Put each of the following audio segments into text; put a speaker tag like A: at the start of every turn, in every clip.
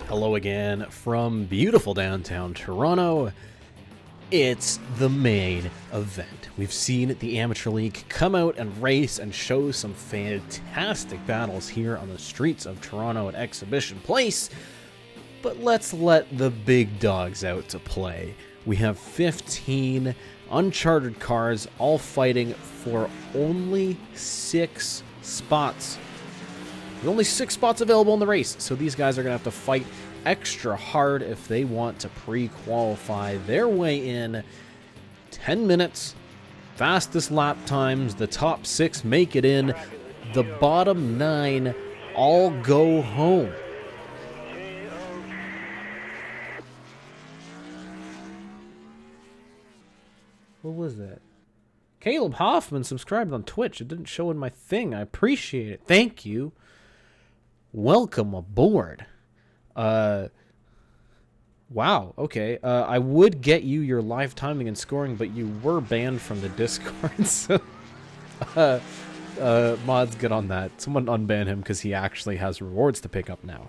A: Hello again from beautiful downtown Toronto. It's the main event. We've seen the Amateur League come out and race and show some fantastic battles here on the streets of Toronto at Exhibition Place. But let's let the big dogs out to play. We have 15 uncharted cars all fighting for only 6 spots. There's only 6 spots available in the race, so these guys are going to have to fight extra hard if they want to pre-qualify their way in. 10 minutes, fastest lap times, the top 6 make it in, the bottom 9 all go home. What was that? Caleb Hoffman subscribed on Twitch. It didn't show in my thing. I appreciate it. Thank you. Welcome aboard. Wow, okay. I would get you your live timing and scoring, but you were banned from the Discord, so mods, get on that. Someone unban him because he actually has rewards to pick up now.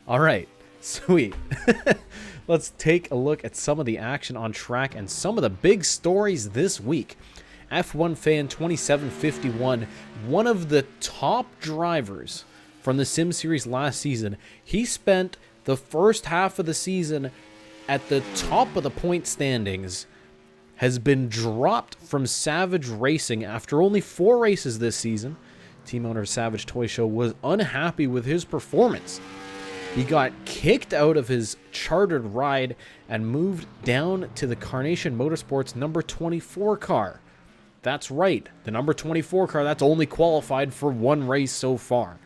A: Alright, sweet. Let's take a look at some of the action on track and some of the big stories this week. F1 Fan 2751, one of the top drivers from the Sim Series last season. He spent the first half of the season at the top of the point standings, has been dropped from Savage Racing after only 4 races this season. Team owner of Savage Toy Show was unhappy with his performance. He got kicked out of his chartered ride and moved down to the Carnation Motorsports number 24 car. That's right, the number 24 car that's only qualified for 1 race so far.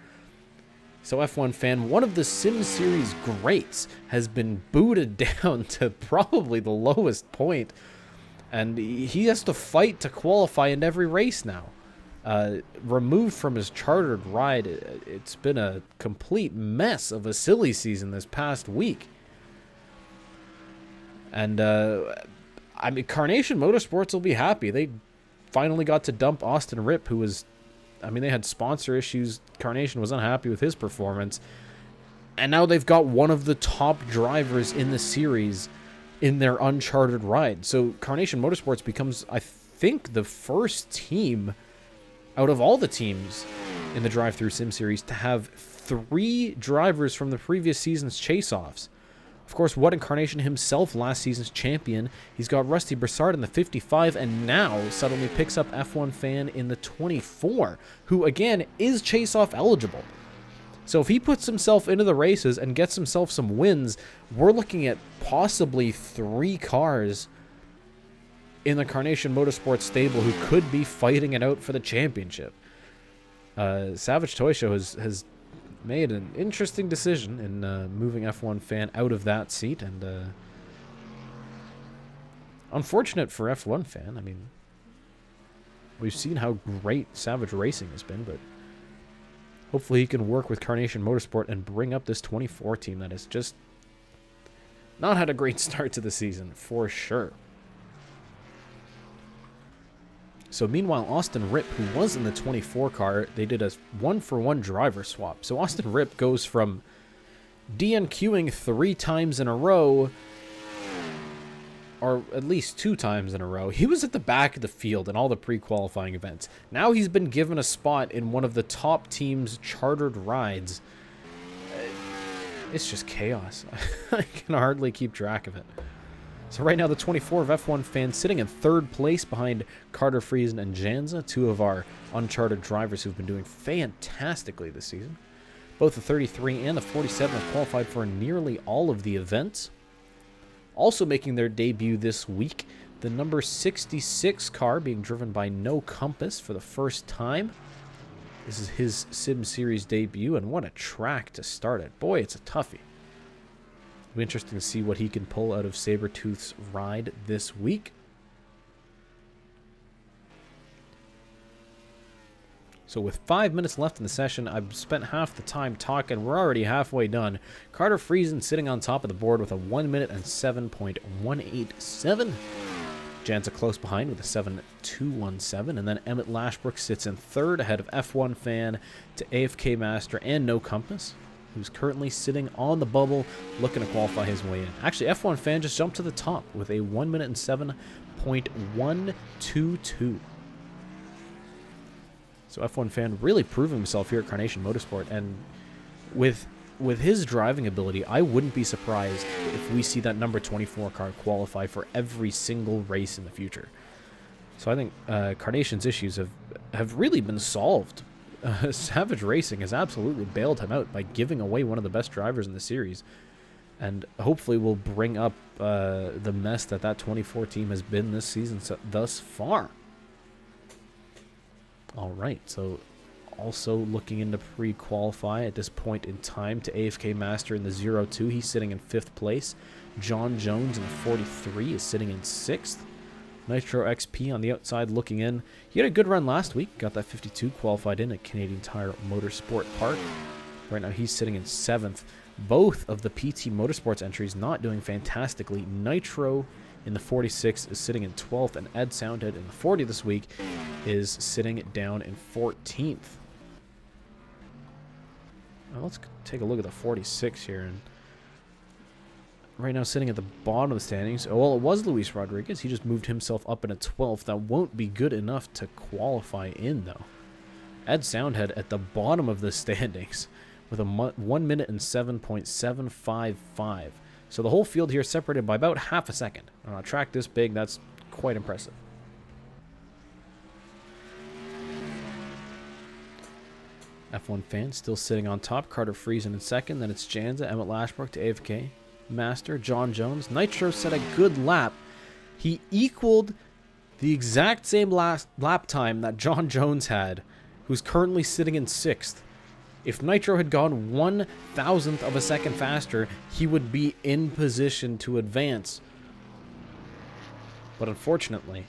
A: So F1 Fan, one of the Sim Series greats, has been booted down to probably the lowest point, and he has to fight to qualify in every race now. Removed from his chartered ride, it's been a complete mess of a silly season this past week. And, I mean, Carnation Motorsports will be happy. They finally got to dump Austin Ripp, who was... I mean, they had sponsor issues. Carnation was unhappy with his performance. And now they've got one of the top drivers in the series in their uncharted ride. So Carnation Motorsports becomes, I think, the first team out of all the teams in the Drive-Thru Sim Series to have 3 drivers from the previous season's chase-offs. Of course, What Incarnation himself, last season's champion. He's got Rusty Broussard in the 55, and now suddenly picks up F1 Fan in the 24, who, again, is chase-off eligible. So if he puts himself into the races and gets himself some wins, we're looking at possibly 3 cars in the Carnation Motorsports stable who could be fighting it out for the championship. Savage Toy Show has made an interesting decision in moving F1 Fan out of that seat, and unfortunate for F1 Fan. I mean, we've seen how great Savage Racing has been, but hopefully he can work with Carnation Motorsport and bring up this 24 team that has just not had a great start to the season, for sure. So meanwhile, Austin Ripp, who was in the 24 car, they did a 1-for-1 driver swap. So Austin Ripp goes from DNQing 3 times in a row, or at least 2 times in a row. He was at the back of the field in all the pre-qualifying events. Now he's been given a spot in one of the top team's chartered rides. It's just chaos. I can hardly keep track of it. So right now, the 24 of F1 Fan sitting in 3rd place behind Carter Friesen and Janza, 2 of our uncharted drivers who've been doing fantastically this season. Both the 33 and the 47 have qualified for nearly all of the events. Also making their debut this week, the number 66 car being driven by No Compass for the first time. This is his Sim Series debut, and what a track to start it. Boy, it's a toughie. It'll be interesting to see what he can pull out of Sabretooth's ride this week. So with 5 minutes left in the session, I've spent half the time talking. We're already halfway done. Carter Friesen sitting on top of the board with a 1 minute and 7.187. Janza close behind with a 7.217, and then Emmett Lashbrook sits in 3rd ahead of F1 Fan to AFK Master and No Compass. who's currently sitting on the bubble, looking to qualify his way in. Actually, F1 Fan just jumped to the top with a 1 minute and 7.122. So F1 Fan really proving himself here at Carnation Motorsport, and with his driving ability, I wouldn't be surprised if we see that number 24 car qualify for every single race in the future. So I think Carnation's issues have really been solved. Savage Racing has absolutely bailed him out by giving away one of the best drivers in the series, and hopefully will bring up the mess that 24 team has been this season thus far. All right, so also looking into pre-qualify at this point in time to AFK Master in the 0-2. He's sitting in 5th place. John Jones in the 43 is sitting in 6th. Nitro XP on the outside looking in. He had a good run last week. Got that 52 qualified in at Canadian Tire Motorsport Park. Right now he's sitting in 7th. Both of the PT Motorsports entries not doing fantastically. Nitro in the 46 is sitting in 12th, and Ed Soundhead in the 40 this week is sitting down in 14th. Now let's take a look at the 46 here, and right now sitting at the bottom of the standings. Oh, well, it was Luis Rodriguez. He just moved himself up into 12th. That won't be good enough to qualify in, though. Ed Soundhead at the bottom of the standings with a 1 minute and 7.755. So the whole field here separated by about half a second. On a track this big, that's quite impressive. F1 Fan still sitting on top. Carter Friesen in second. Then it's Janza, Emmett Lashbrook to AFK Master, John Jones. Nitro set a good lap. He equaled the exact same lap time that John Jones had, who's currently sitting in 6th. If Nitro had gone 1,000th of a second faster, he would be in position to advance. But unfortunately,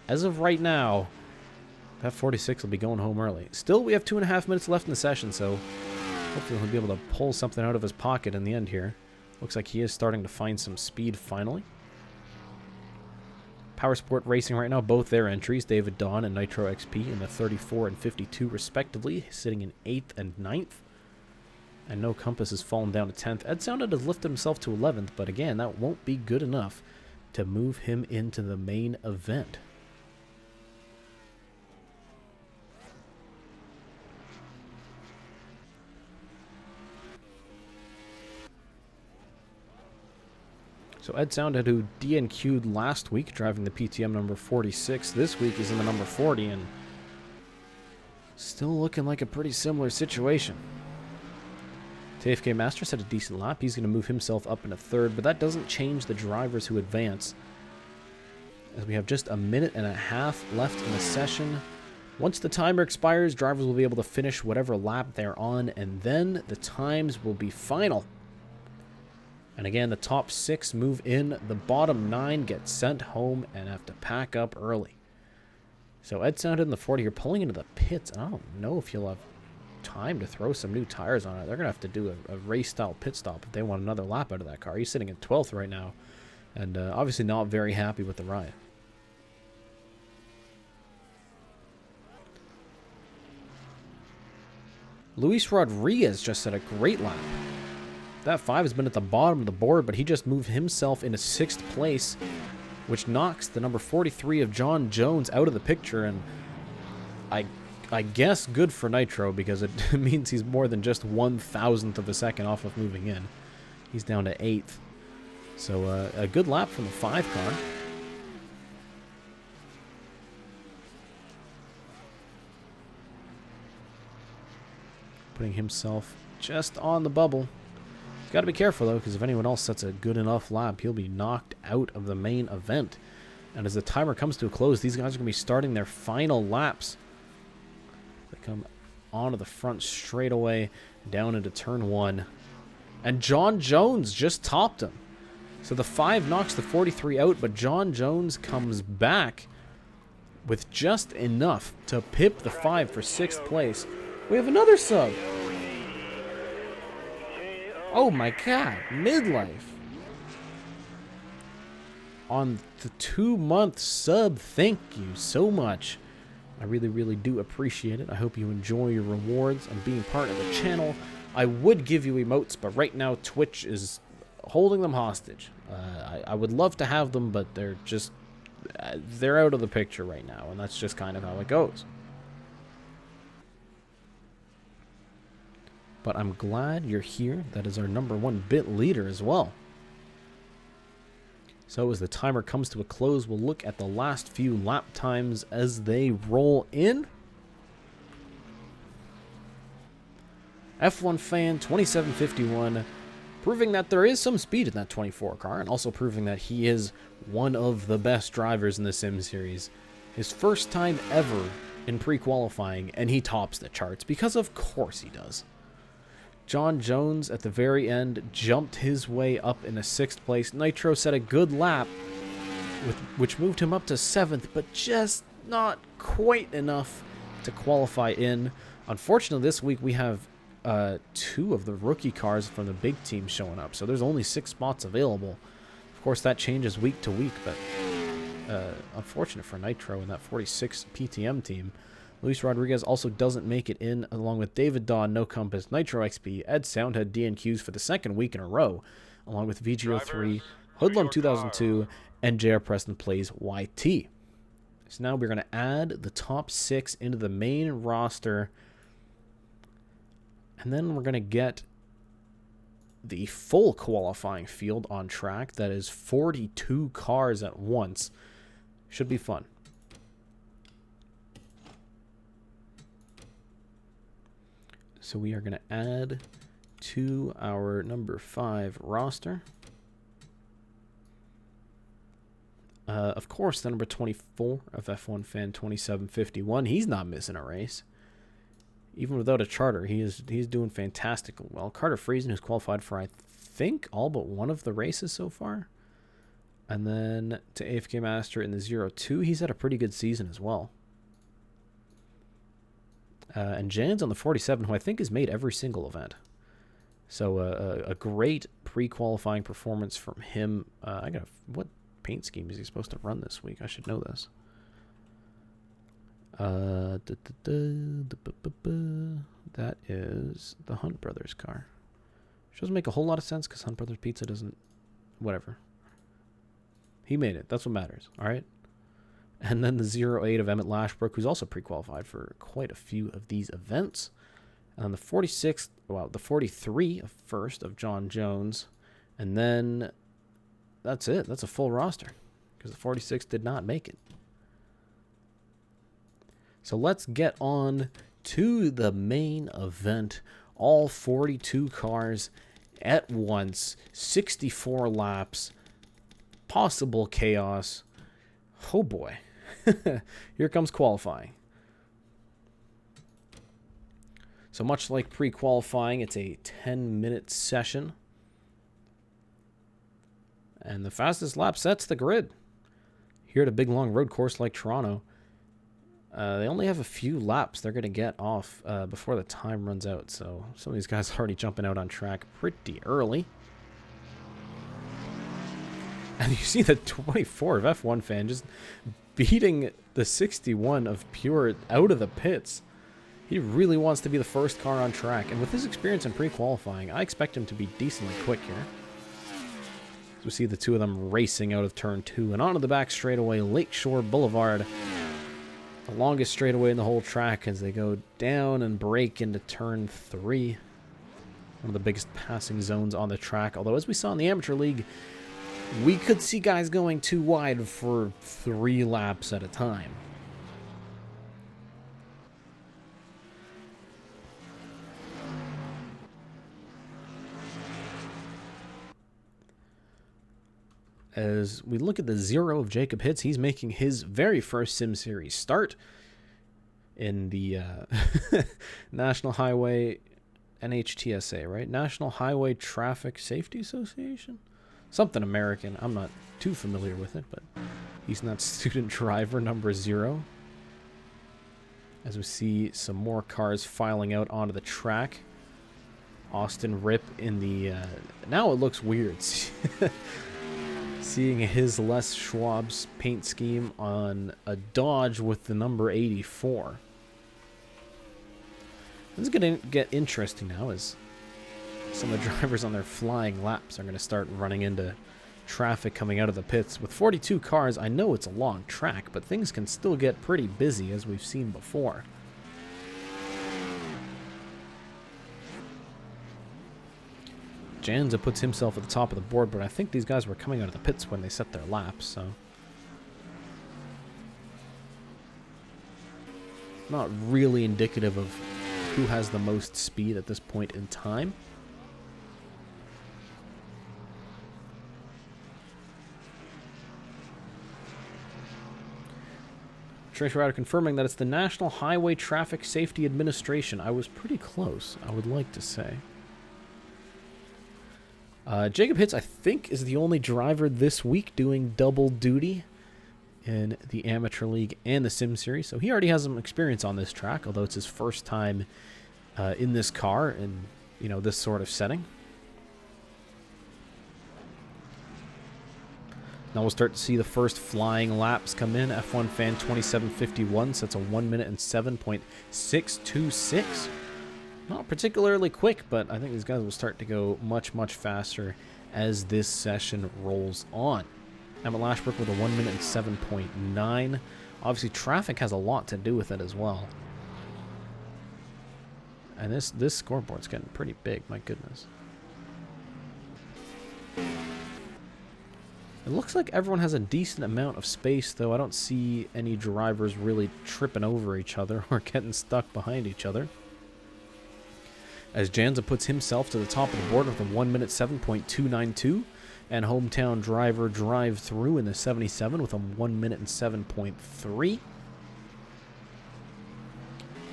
A: as of right now, that 46 will be going home early. Still, we have 2.5 minutes left in the session, so hopefully he'll be able to pull something out of his pocket in the end here. Looks like he is starting to find some speed finally. Power Sport Racing right now, both their entries, David Dawn and Nitro XP in the 34 and 52 respectively, sitting in 8th and 9th. And No Compass has fallen down to 10th. Ed Sounded has lifted himself to 11th, but again, that won't be good enough to move him into the main event. So Ed Soundhead, who DNQ'd last week, driving the PTM number 46, this week is in the number 40, and still looking like a pretty similar situation. TFK Masters had a decent lap. He's going to move himself up into 3rd, but that doesn't change the drivers who advance, as we have just a minute and a half left in the session. Once the timer expires, drivers will be able to finish whatever lap they're on, and then the times will be final. And again, the top 6 move in. The bottom 9 get sent home and have to pack up early. So Ed Sounded in the 40 here, pulling into the pits. I don't know if he'll have time to throw some new tires on it. They're going to have to do a race-style pit stop if they want another lap out of that car. He's sitting in 12th right now, and obviously not very happy with the ride. Luis Rodriguez just set a great lap. That 5 has been at the bottom of the board, but he just moved himself into 6th place, which knocks the number 43 of John Jones out of the picture, and I guess good for Nitro, because it means he's more than just 1,000th of a second off of moving in. He's down to 8th. So a good lap from the 5 car. Putting himself just on the bubble. Got to be careful, though, because if anyone else sets a good enough lap, he'll be knocked out of the main event. And as the timer comes to a close, these guys are going to be starting their final laps. They come onto the front straight away, down into turn 1. And John Jones just topped him. So the 5 knocks the 43 out, but John Jones comes back with just enough to pip the 5 for 6th place. We have another sub. Oh my god, midlife. On the 2-month sub, thank you so much. I really, really do appreciate it. I hope you enjoy your rewards and being part of the channel. I would give you emotes, but right now Twitch is holding them hostage. I would love to have them, but they're just... they're out of the picture right now, and that's just kind of how it goes. But I'm glad you're here. That is our #1 bit leader as well. So as the timer comes to a close, we'll look at the last few lap times as they roll in. F1 Fan 2751, proving that there is some speed in that 24 car, and also proving that he is one of the best drivers in the Sim series. His first time ever in pre-qualifying, and he tops the charts, because of course he does. John Jones at the very end jumped his way up into 6th place. Nitro set a good lap, which moved him up to 7th, but just not quite enough to qualify in. Unfortunately, this week we have 2 of the rookie cars from the big team showing up, so there's only 6 spots available. Of course, that changes week to week, but unfortunate for Nitro and that 46 PTM team. Luis Rodriguez also doesn't make it in, along with David Dawn, No Compass, Nitro XP, Ed Soundhead, DNQs for the 2nd week in a row, along with VGO3, Hoodlum 2002, and JR Preston Plays YT. So now we're going to add the top 6 into the main roster, and then we're going to get the full qualifying field on track. That is 42 cars at once. Should be fun. So we are going to add to our #5 roster. Of course, the number 24 of F1 Fan 2751. He's not missing a race. Even without a charter, he's doing fantastic. Well, Carter Friesen, who's qualified for, I think, all but one of the races so far. And then to AFK Master in the 02. He's had a pretty good season as well. And Jan's on the 47, who I think has made every single event. So a great pre-qualifying performance from him. What paint scheme is he supposed to run this week? I should know this. That is the Hunt Brothers car. Which doesn't make a whole lot of sense because Hunt Brothers Pizza doesn't... Whatever. He made it. That's what matters. All right? And then the 08 of Emmett Lashbrook, who's also pre-qualified for quite a few of these events. And the 46th, well, the 43 of first of John Jones. And then that's it. That's a full roster because the 46 did not make it. So let's get on to the main event. All 42 cars at once, 64 laps, possible chaos. Oh boy. Here comes qualifying. So much like pre-qualifying, it's a 10-minute session. And the fastest lap sets the grid. Here at a big long road course like Toronto, they only have a few laps they're going to get off before the time runs out. So some of these guys are already jumping out on track pretty early. And you see the 24 of F1 Fan just beating the 61 of Pure out of the pits. He really wants to be the first car on track. And with his experience in pre-qualifying, I expect him to be decently quick here. So we see the two of them racing out of turn 2 and onto the back straightaway, Lakeshore Boulevard. The longest straightaway in the whole track as they go down and break into turn 3. One of the biggest passing zones on the track. Although, as we saw in the Amateur League, we could see guys going too wide for 3 laps at a time. As we look at the 0 of Jacob Hitz, he's making his very first Sim Series start in the National Highway NHTSA, right? National Highway Traffic Safety Association? Something American. I'm not too familiar with it, but he's not student driver number 0. As we see some more cars filing out onto the track. Austin Ripp in the... now it looks weird. Seeing his Les Schwab's paint scheme on a Dodge with the number 84. This is going to get interesting now as some of the drivers on their flying laps are going to start running into traffic coming out of the pits. With 42 cars, I know it's a long track, but things can still get pretty busy as we've seen before. Janza puts himself at the top of the board, but I think these guys were coming out of the pits when they set their laps, so... not really indicative of who has the most speed at this point in time. Tracer Rider confirming that it's the National Highway Traffic Safety Administration. I was pretty close, I would like to say. Jacob Hitz, I think, is the only driver this week doing double duty in the Amateur League and the Sim Series. So he already has some experience on this track, although it's his first time in this car in, you know, this sort of setting. Now we'll start to see the first flying laps come in. F1 Fan 2751 sets a 1 minute and 7.626. Not particularly quick, but I think these guys will start to go much, much faster as this session rolls on. Emma Lashbrook with a 1 minute and 7.9. Obviously, traffic has a lot to do with it as well. And this scoreboard's getting pretty big, my goodness. It looks like everyone has a decent amount of space, though. I don't see any drivers really tripping over each other or getting stuck behind each other. As Janza puts himself to the top of the board with a 1 minute 7.292, and hometown driver drive through in the 77 with a 1 minute and 7.3.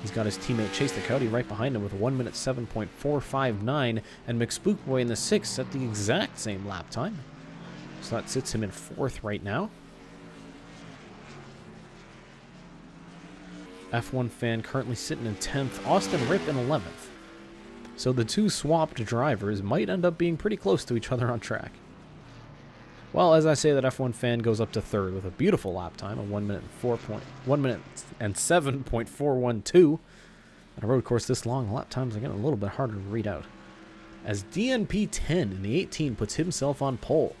A: He's got his teammate Chase the Cody right behind him with a 1 minute 7.459, and McSpookboy in the 6th at the exact same lap time. So that sits him in 4th right now. F1 Fan currently sitting in 10th, Austin Ripp in 11th. So the two swapped drivers might end up being pretty close to each other on track. Well, as I say, that F1 Fan goes up to 3rd with a beautiful lap time, a 1 minute and 7.412. On a road course this long, lap times are getting a little bit harder to read out. As DNP 10 in the 18 puts himself on pole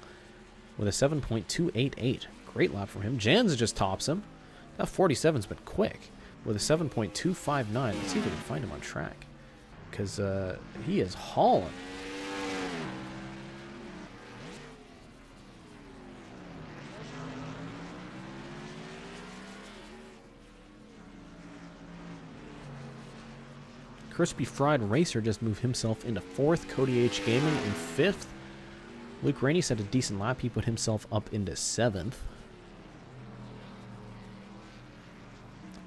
A: with a 7.288. Great lap from him. Janza just tops him. That 47's been quick with a 7.259. Let's see if we can find him on track, because he is hauling. Crispy Fried Racer just moved himself into 4th. CodyHGaming in 5th. Luke Rainey set a decent lap. He put himself up into 7th.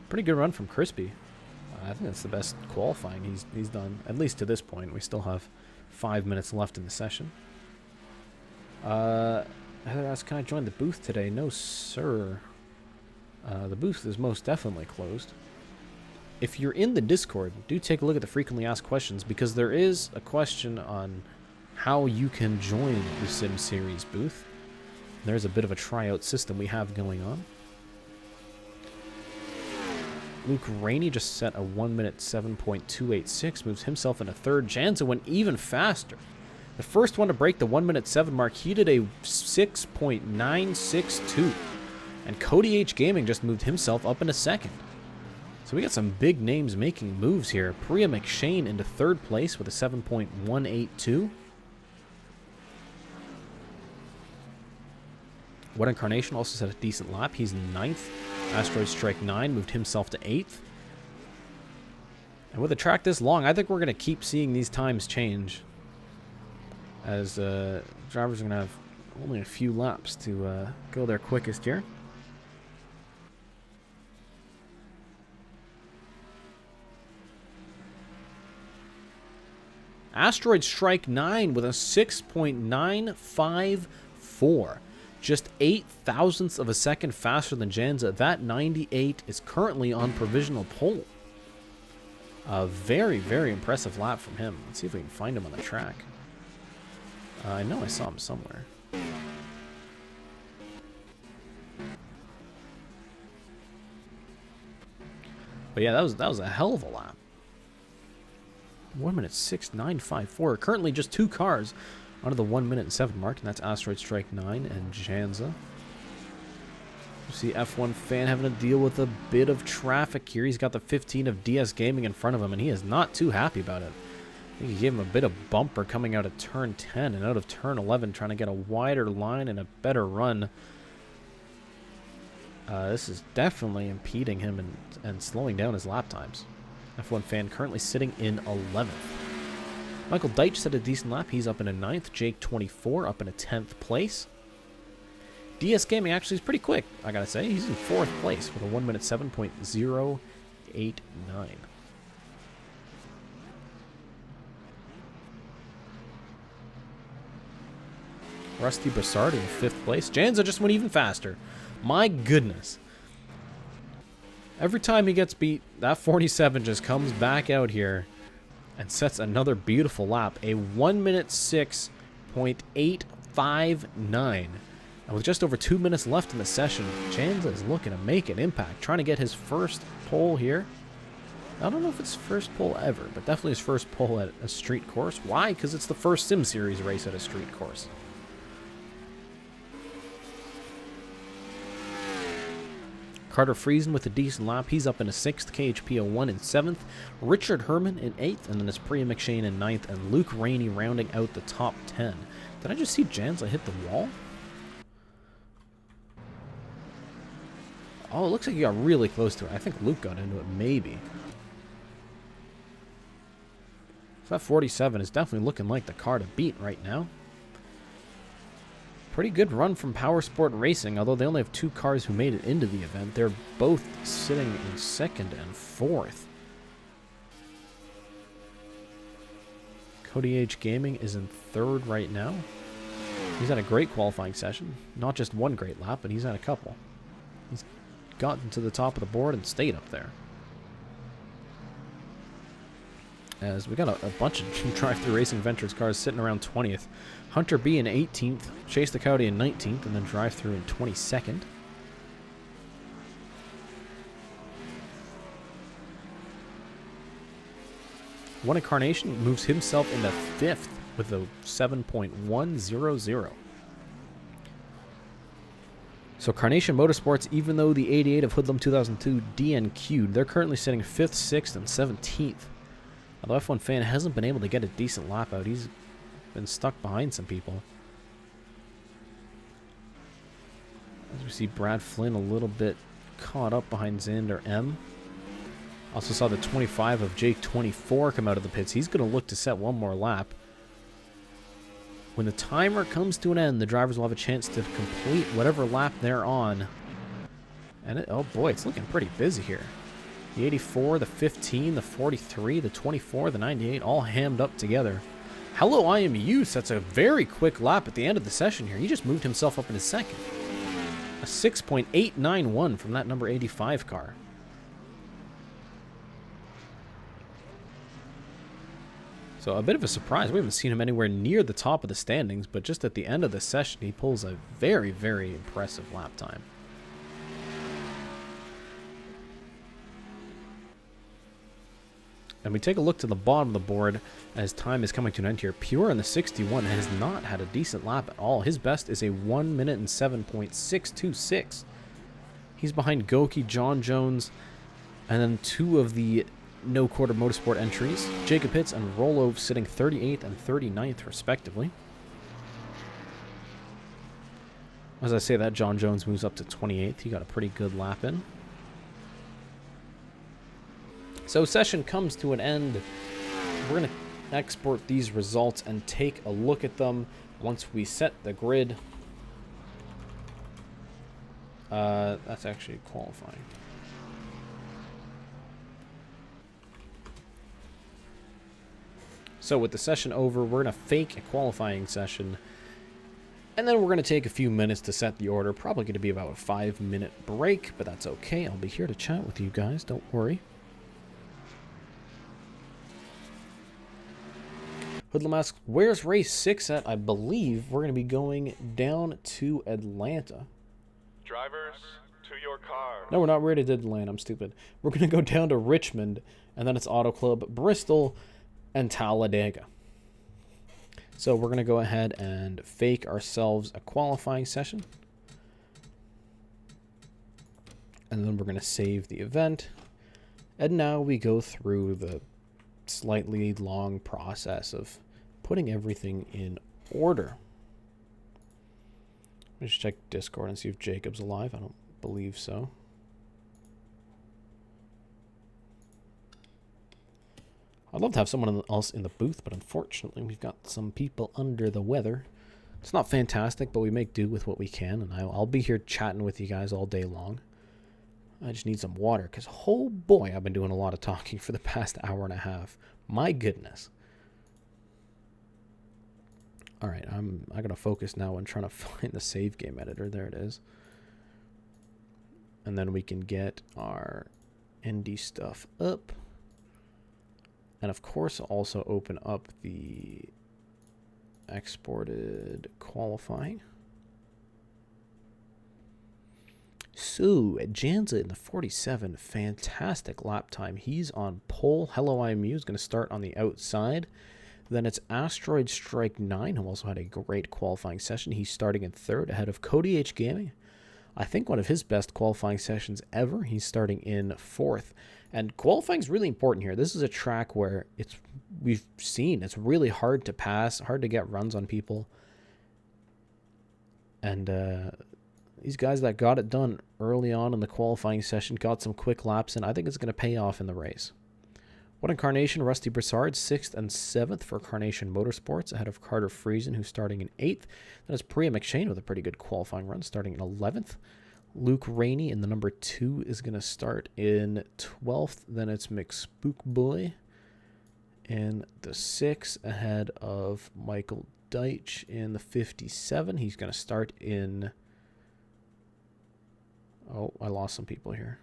A: Pretty good run from Crispy. I think that's the best qualifying he's done, at least to this point. We still have 5 minutes left in the session. Heather asks, can I join the booth today? No, sir. The booth is most definitely closed. If you're in the Discord, do take a look at the frequently asked questions, because there is a question on how you can join the Sim Series booth. There's a bit of a tryout system we have going on. Luke Rainey just set a 1 minute 7.286, moves himself into 3rd. Janza went even faster. The first one to break the 1 minute 7 mark, he did a 6.962. And CodyHGaming just moved himself up into 2nd. So we got some big names making moves here. Priya McShane into 3rd place with a 7.182. What Incarnation also set a decent lap. He's 9th. Asteroid Strike 9 moved himself to 8th. And with a track this long, I think we're going to keep seeing these times change, as drivers are going to have only a few laps to go their quickest here. Asteroid Strike 9 with a 6.954. Just 8 thousandths of a second faster than Janza. That 98 is currently on provisional pole. A very, very impressive lap from him. Let's see if we can find him on the track. I know I saw him somewhere. But yeah, that was a hell of a lap. 1 minute 6.954. Currently just 2 cars under the 1 minute and 7 mark, and that's Asteroid Strike 9 and Janza. You see F1 fan having to deal with a bit of traffic here. He's got the 15 of DS Gaming in front of him, and he is not too happy about it. I think he gave him a bit of bumper coming out of turn 10 and out of turn 11, trying to get a wider line and a better run. This is definitely impeding him and slowing down his lap times. F1 fan currently sitting in 11th. Michael Deitch set a decent lap. He's up in a 9th. Jake 24 up in a 10th place. DS Gaming actually is pretty quick, I gotta say. He's in 4th place with a 1 minute 7.089. Rusty Broussard in 5th place. Janza just went even faster. My goodness. Every time he gets beat, that 47 just comes back out here and sets another beautiful lap. A 1 minute 6.859. And with just over 2 minutes left in the session, Janza is looking to make an impact. Trying to get his first pole here. I don't know if it's first pole ever, but definitely his first pole at a street course. Why? Because it's the first Sim Series race at a street course. Carter Friesen with a decent lap. He's up in a 6th, KHP01 in 7th, Richard Herman in 8th, and then it's Priya McShane in 9th, and Luke Rainey rounding out the top 10. Did I just see Janza hit the wall? Oh, it looks like he got really close to it. I think Luke got into it, maybe. So that 47 is definitely looking like the car to beat right now. Pretty good run from Power Sport Racing, although they only have 2 cars who made it into the event. They're both sitting in 2nd and 4th. CodyHGaming is in 3rd right now. He's had a great qualifying session. Not just one great lap, but he's had a couple. He's gotten to the top of the board and stayed up there. As we got a bunch of drive-thru Racing Ventures cars sitting around 20th. Hunter B in 18th, Chase the Coyote in 19th, and then drive-thru in 22nd. One Incarnation moves himself into 5th with a 7.100. So Carnation Motorsports, even though the 88 of Hoodlum 2002 DNQ'd, they're currently sitting 5th, 6th, and 17th. Although F1 fan hasn't been able to get a decent lap out. He's been stuck behind some people. As we see Brad Flynn a little bit caught up behind Xander M. Also saw the 25 of Jake 24 come out of the pits. He's going to look to set one more lap. When the timer comes to an end, the drivers will have a chance to complete whatever lap they're on. And oh boy, it's looking pretty busy here. The 84, the 15, the 43, the 24, the 98, all hammed up together. Hello, I am you. That's a very quick lap at the end of the session here. He just moved himself up in his 2nd. A 6.891 from that number 85 car. So a bit of a surprise. We haven't seen him anywhere near the top of the standings, but just at the end of the session, he pulls a very, very impressive lap time. And we take a look to the bottom of the board as time is coming to an end here. Pure in the 61 has not had a decent lap at all. His best is a 1 minute and 7.626. He's behind Goky, John Jones, and then 2 of the No Quarter Motorsport entries. Jacob Hitz and Rolo sitting 38th and 39th respectively. As I say that, John Jones moves up to 28th. He got a pretty good lap in. So session comes to an end. We're going to export these results and take a look at them once we set the grid. That's actually qualifying. So with the session over, we're going to fake a qualifying session. And then we're going to take a few minutes to set the order. Probably going to be about a 5-minute break, but that's okay. I'll be here to chat with you guys. Don't worry. Hoodlum asks, where's race 6 at? I believe we're going to be going down to Atlanta.
B: Drivers, To your car.
A: No, we're not. We already did land. I'm stupid. We're going to go down to Richmond, and then it's Auto Club, Bristol, and Talladega. So we're going to go ahead and fake ourselves a qualifying session. And then we're going to save the event. And now we go through the slightly long process of putting everything in order. Let me just check Discord and see if Jacob's alive. I don't believe so. I'd love to have someone else in the booth, but unfortunately we've got some people under the weather. It's not fantastic, but we make do with what we can, and I'll be here chatting with you guys all day long. I just need some water, because oh boy, I've been doing a lot of talking for the past hour and a half. My goodness. Alright, I gotta focus now on trying to find the save game editor. There it is. And then we can get our indie stuff up. And of course, also open up the exported qualifying. So, Janza in the 47, fantastic lap time. He's on pole. Hello IMU is going to start on the outside. Then it's Asteroid Strike 9, who also had a great qualifying session. He's starting in third, ahead of CodyHGaming. I think one of his best qualifying sessions ever. He's starting in fourth. And qualifying is really important here. This is a track where we've seen it's really hard to pass, hard to get runs on people. And these guys that got it done early on in the qualifying session got some quick laps, and I think it's going to pay off in the race. What Incarnation, Rusty Broussard, 6th and 7th for Carnation Motorsports, ahead of Carter Friesen, who's starting in 8th. Then it's Prix McShane with a pretty good qualifying run, starting in 11th. Luke Rainey in the number 2 is going to start in 12th. Then it's McSpookboy in the 6th, ahead of Michael Deitch in the 57. He's going to start in... Oh, I lost some people here.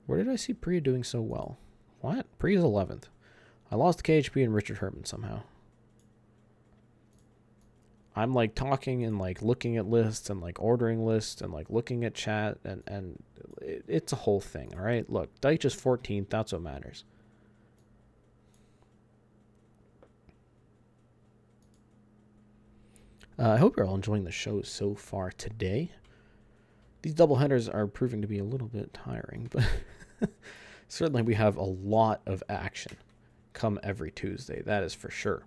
A: Where did I see Prix doing so well? What? Prix is 11th. I lost KHP and Richard Herman somehow. I'm like talking and like looking at lists and like ordering lists and like looking at chat and it's a whole thing, all right? Look, Deitch is 14th. That's what matters. I hope you're all enjoying the show so far today. These doubleheaders are proving to be a little bit tiring, but certainly we have a lot of action come every Tuesday. That is for sure.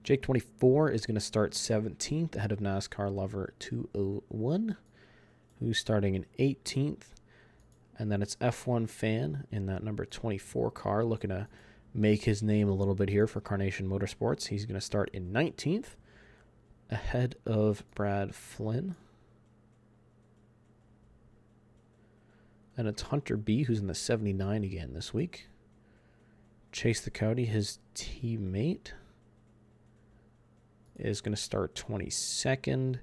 A: Jake 24 is going to start 17th ahead of NASCAR Lover 201, who's starting in 18th. And then it's F1 Fan in that number 24 car, looking to make his name a little bit here for Carnation Motorsports. He's going to start in 19th ahead of Brad Flynn. And it's Hunter B, who's in the 79 again this week. Chase the Cody, his teammate, is going to start 22nd.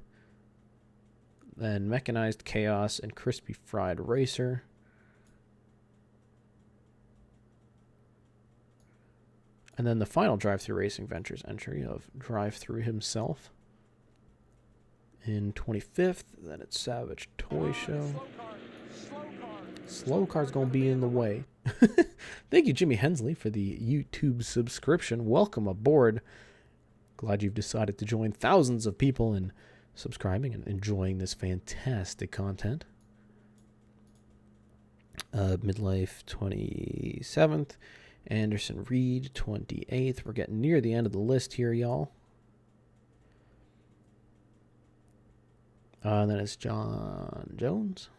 A: Then Mechanized Chaos and Crispy Fried Racer. And then the final Drive-Thru Racing Ventures entry of Drive-Thru himself in 25th. Then it's Savage Toy Show. Slow car's going to be in the way. Thank you, Jimmy Hensley, for the YouTube subscription. Welcome aboard. Glad you've decided to join thousands of people in subscribing and enjoying this fantastic content. Midlife 27th. Anderson Reed 28th. We're getting near the end of the list here, y'all. And then it's John Jones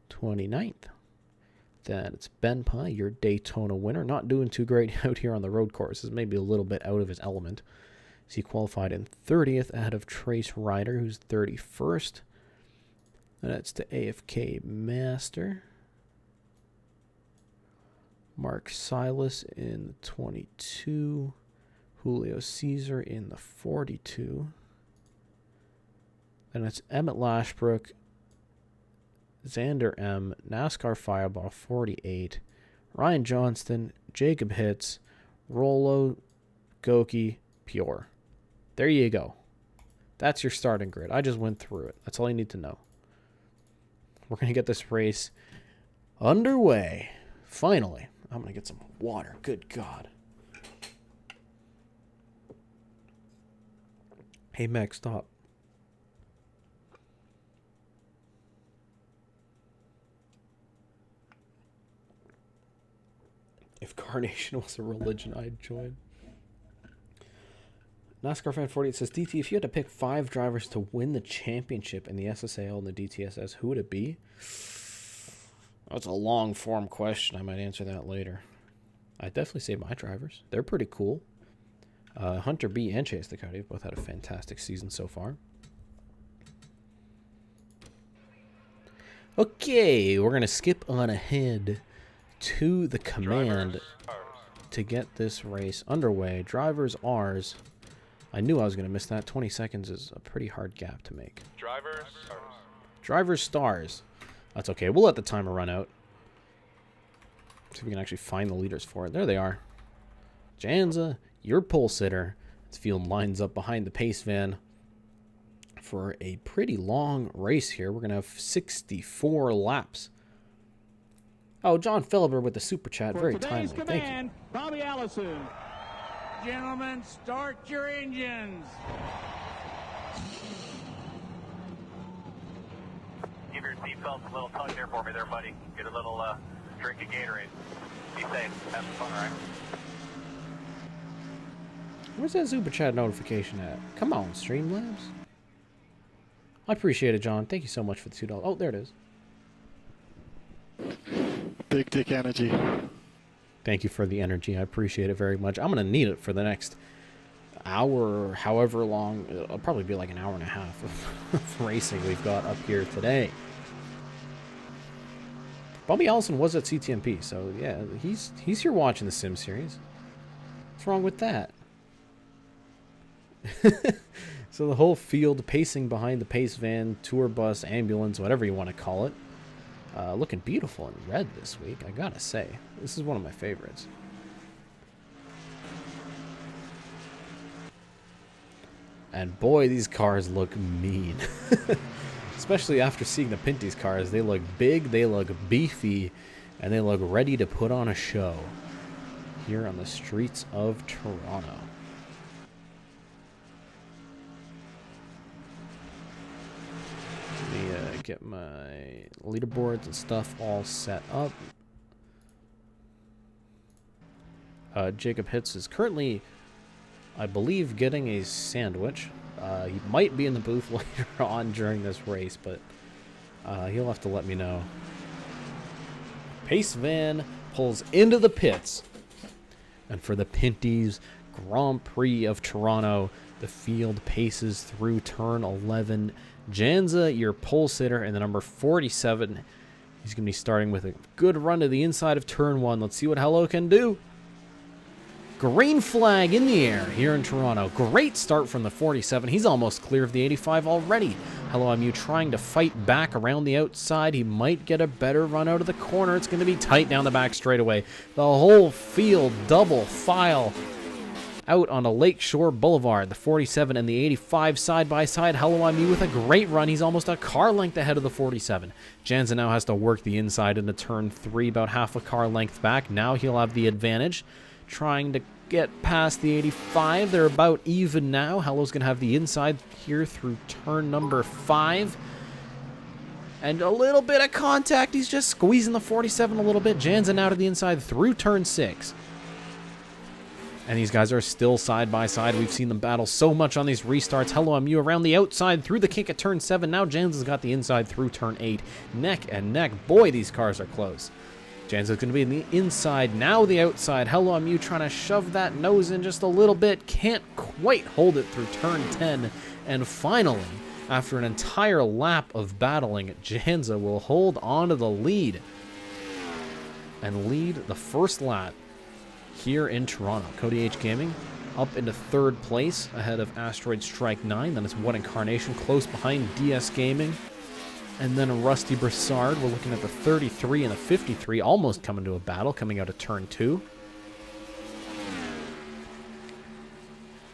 A: 29th. Then it's Ben Pye, your Daytona winner. Not doing too great out here on the road courses. Maybe a little bit out of his element. So he qualified in 30th ahead of Trace Ryder, who's 31st. And that's to AFK Master. Mark Silas in the 22. Julio Caesar in the 42. Then it's Emmett Lashbrook, Xander M, NASCAR Fireball 48, Ryan Johnston, Jacob Hitz, Rollo, Goky, Pure. There you go. That's your starting grid. I just went through it. That's all you need to know. We're going to get this race underway. Finally. I'm going to get some water. Good God. Hey, Max, stop. If Carnation was a religion, I'd join. NASCAR Fan 48 says, DT, if you had to pick 5 drivers to win the championship in the SSAL and the DTSS, who would it be? That's a long-form question. I might answer that later. I'd definitely say my drivers. They're pretty cool. Hunter B and Chase the Cody have both had a fantastic season so far. Okay, we're going to skip on ahead to the command to get this race underway. Drivers R's. I knew I was going to miss that. 20 seconds is a pretty hard gap to make. Drivers stars. That's okay. We'll let the timer run out. See if we can actually find the leaders for it. There they are. Janza, your pole sitter. This field lines up behind the pace van for a pretty long race here. We're going to have 64 laps. Oh, John Philibert with the super chat. Very timely. Thank you.
B: Bobby Allison. Gentlemen, start your engines.
C: Give your seatbelts a little tug there for me there, buddy. Get a little drink of Gatorade. Be safe. Have some fun, all right?
A: Where's that super chat notification at? Come on, Streamlabs. I appreciate it, John. Thank you so much for the $2. Oh, there it is.
D: Big dick energy.
A: Thank you for the energy. I appreciate it very much. I'm going to need it for the next hour, however long. It'll probably be like an hour and a half of racing we've got up here today. Bobby Allison was at CTMP, so yeah, he's here watching the Sim series. What's wrong with that? So the whole field pacing behind the pace van, tour bus, ambulance, whatever you want to call it. Looking beautiful in red this week, I gotta say. This is one of my favorites. And boy, these cars look mean. Especially after seeing the Pinty's cars. They look big, they look beefy, and they look ready to put on a show here on the streets of Toronto. Let me get my leaderboards and stuff all set up. Jacob Hitz is currently, I believe, getting a sandwich. He might be in the booth later on during this race, but he'll have to let me know. Pace van pulls into the pits. And for the Pinty's Grand Prix of Toronto, the field paces through turn 11. Janza, your pole sitter, and the number 47. He's going to be starting with a good run to the inside of turn 1. Let's see what Hello can do. Green flag in the air here in Toronto. Great start from the 47. He's almost clear of the 85 already. Hello, I'm you trying to fight back around the outside. He might get a better run out of the corner. It's going to be tight down the back straightaway. The whole field double file out on a Lakeshore Boulevard. The 47 and the 85 side by side. Hello, I'm you with a great run. He's almost a car length ahead of the 47. Janza now has to work the inside into turn 3, about half a car length back. Now he'll have the advantage. Trying to get past the 85. They're about even now. Hello's going to have the inside here through turn number 5. And a little bit of contact. He's just squeezing the 47 a little bit. Janza now to the inside through turn 6. And these guys are still side by side. We've seen them battle so much on these restarts. Hello, I'm you around the outside through the kink at turn 7. Now Janza's got the inside through turn 8. Neck and neck. Boy, these cars are close. Janza's going to be in the inside, now the outside. Hello, I'm you trying to shove that nose in just a little bit. Can't quite hold it through turn 10. And finally, after an entire lap of battling, Janza will hold on to the lead and lead the first lap here in Toronto. CodyHGaming up into 3rd place ahead of Asteroid Strike 9. Then it's What Incarnation close behind DS Gaming. And then a Rusty Broussard. We're looking at the 33 and the 53 almost coming to a battle, coming out of turn 2.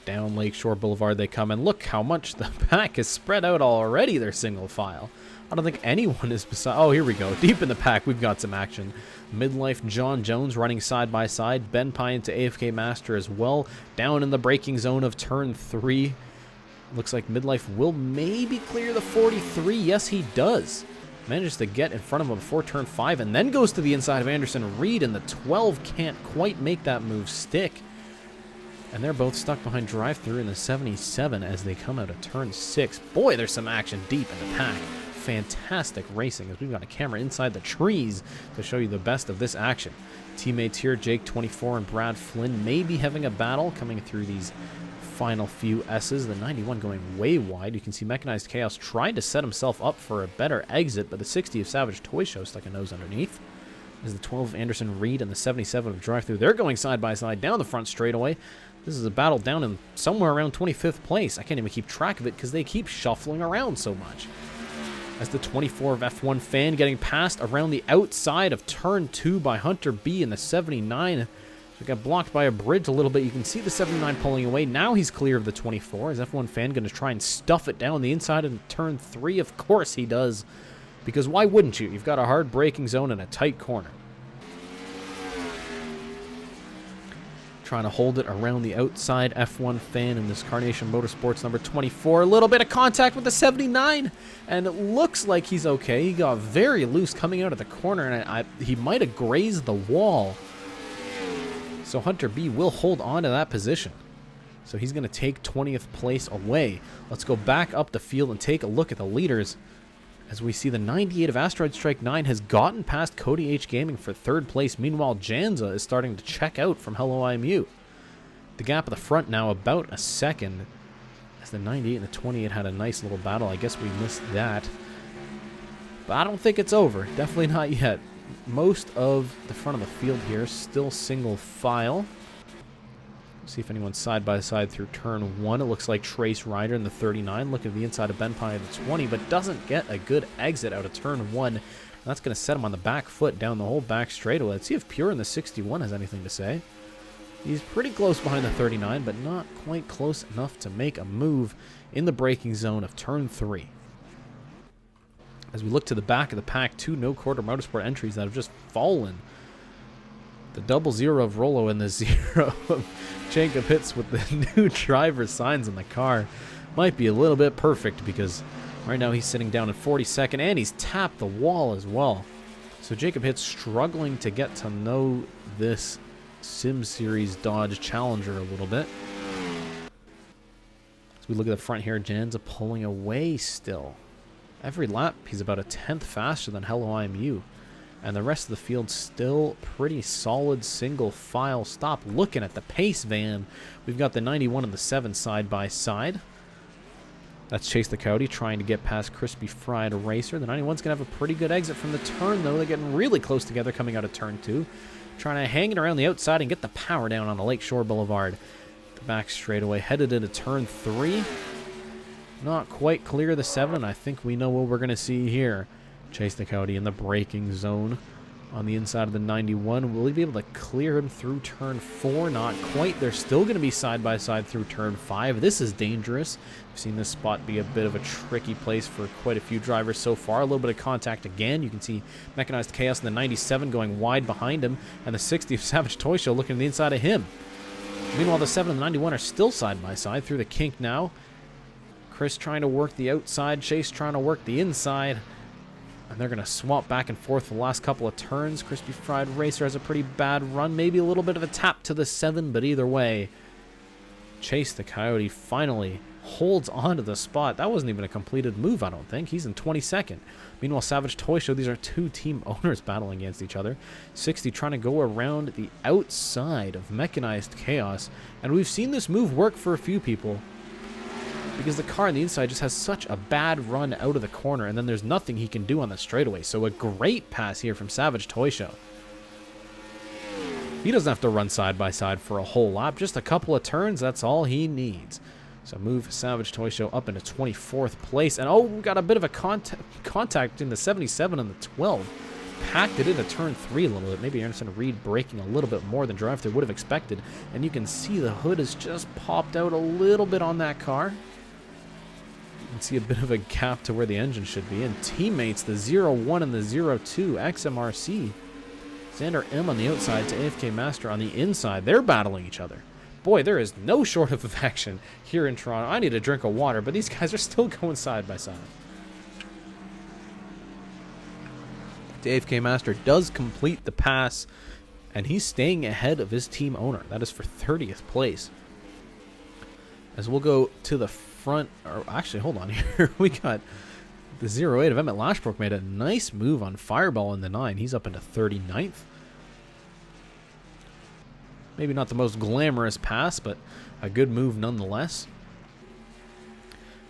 A: Down Lakeshore Boulevard they come, and look how much the pack is spread out already. They're single file. I don't think anyone is beside... Oh, here we go. Deep in the pack, we've got some action. Midlife John Jones running side by side. Ben Pine to AFK Master as well. Down in the braking zone of turn 3. Looks like Midlife will maybe clear the 43. Yes, he does. Manages to get in front of him before turn 5, and then goes to the inside of Anderson Reed, and the 12 can't quite make that move stick. And they're both stuck behind drive-through in the 77 as they come out of turn 6. Boy, there's some action deep in the pack. Fantastic racing as we've got a camera inside the trees to show you the best of this action. Teammates here, Jake 24 and Brad Flynn, may be having a battle coming through these final few S's. The 91 going way wide. You can see Mechanized Chaos tried to set himself up for a better exit, but the 60 of Savage Toy Show stuck a nose underneath. As the 12 of Anderson Reed and the 77 of Drive Through, they're going side by side down the front straightaway. This is a battle down in somewhere around 25th place. I can't even keep track of it because they keep shuffling around so much. As the 24 of F1 Fan getting passed around the outside of turn 2 by Hunter B in the 79. So got blocked by a bridge a little bit. You can see the 79 pulling away. Now he's clear of the 24. Is F1 Fan going to try and stuff it down the inside in turn 3? Of course he does. Because why wouldn't you? You've got a hard braking zone and a tight corner. Trying to hold it around the outside. F1 Fan in this Carnation Motorsports number 24. A little bit of contact with the 79. And it looks like he's okay. He got very loose coming out of the corner. And he might have grazed the wall. So Hunter B will hold on to that position. So he's going to take 20th place away. Let's go back up the field and take a look at the leaders. As we see the 98 of Asteroid Strike 9 has gotten past CodyHGaming for 3rd place. Meanwhile, Janza is starting to check out from Hello IMU. The gap at the front now about a second. As the 98 and the 28 had a nice little battle. I guess we missed that. But I don't think it's over. Definitely not yet. Most of the front of the field here still single file. See if anyone's side by side through turn 1. It looks like Trace Ryder in the 39 looking at the inside of Ben Pine at the 20, but doesn't get a good exit out of turn 1. And that's going to set him on the back foot down the whole back straightaway. Let's see if Pure in the 61 has anything to say. He's pretty close behind the 39, but not quite close enough to make a move in the braking zone of turn 3. As we look to the back of the pack, 2 No Quarter Motorsport entries that have just fallen. The 00 of Rolo and the 0 of Jacob Hits with the new driver signs on the car might be a little bit perfect because right now he's sitting down at 42nd and he's tapped the wall as well. So Jacob Hits struggling to get to know this Sim Series Dodge Challenger a little bit. As we look at the front here, Janza pulling away still. Every lap he's about a 10th faster than Hello IMU. And the rest of the field still pretty solid single file. Stop looking at the pace van. We've got the 91 and the 7 side by side. That's Chase the Coyote trying to get past Crispy Fried Racer. The 91's going to have a pretty good exit from the turn, though. They're getting really close together coming out of turn 2. Trying to hang it around the outside and get the power down on the Lakeshore Boulevard. The back straightaway headed into turn 3. Not quite clear the 7. I think we know what we're going to see here. Chase the Coyote in the braking zone on the inside of the 91. Will he be able to clear him through turn 4? Not quite. They're still going to be side by side through turn 5. This is dangerous. We've seen this spot be a bit of a tricky place for quite a few drivers so far. A little bit of contact again. You can see Mechanized Chaos in the 97 going wide behind him, and the 60 of Savage Toy Show looking at the inside of him. Meanwhile, the 7 and the 91 are still side by side through the kink now. Chris trying to work the outside. Chase trying to work the inside. And they're going to swap back and forth the last couple of turns. Crispy Fried Racer has a pretty bad run. Maybe a little bit of a tap to the 7, but either way, Chase the Coyote finally holds on to the spot. That wasn't even a completed move, I don't think. He's in 22nd. Meanwhile, Savage Toy Show, these are 2 team owners battling against each other. 60 trying to go around the outside of Mechanized Chaos. And we've seen this move work for a few people, because the car on the inside just has such a bad run out of the corner, and then there's nothing he can do on the straightaway. So a great pass here from Savage Toy Show. He doesn't have to run side by side for a whole lap. Just a couple of turns, that's all he needs. So move Savage Toy Show up into 24th place. And oh, we got a bit of a contact between the 77 and the 12. packed it into turn 3 a little bit. Maybe Anderson Reed braking a little bit more than drive through would have expected. And you can see the hood has just popped out a little bit on that car. You can see a bit of a gap to where the engine should be. And teammates, the 0-1 and the 0-2, XMRC. Xander M on the outside to AFK Master on the inside. They're battling each other. Boy, there is no shortage of action here in Toronto. I need a drink of water, but these guys are still going side by side. AFK Master does complete the pass, and he's staying ahead of his team owner. That is for 30th place. As we'll go to the front, or actually, hold on here. We got the 0-8 of Emmett Lashbrook made a nice move on Fireball in the 9. He's up into 39th. Maybe not the most glamorous pass, but a good move nonetheless.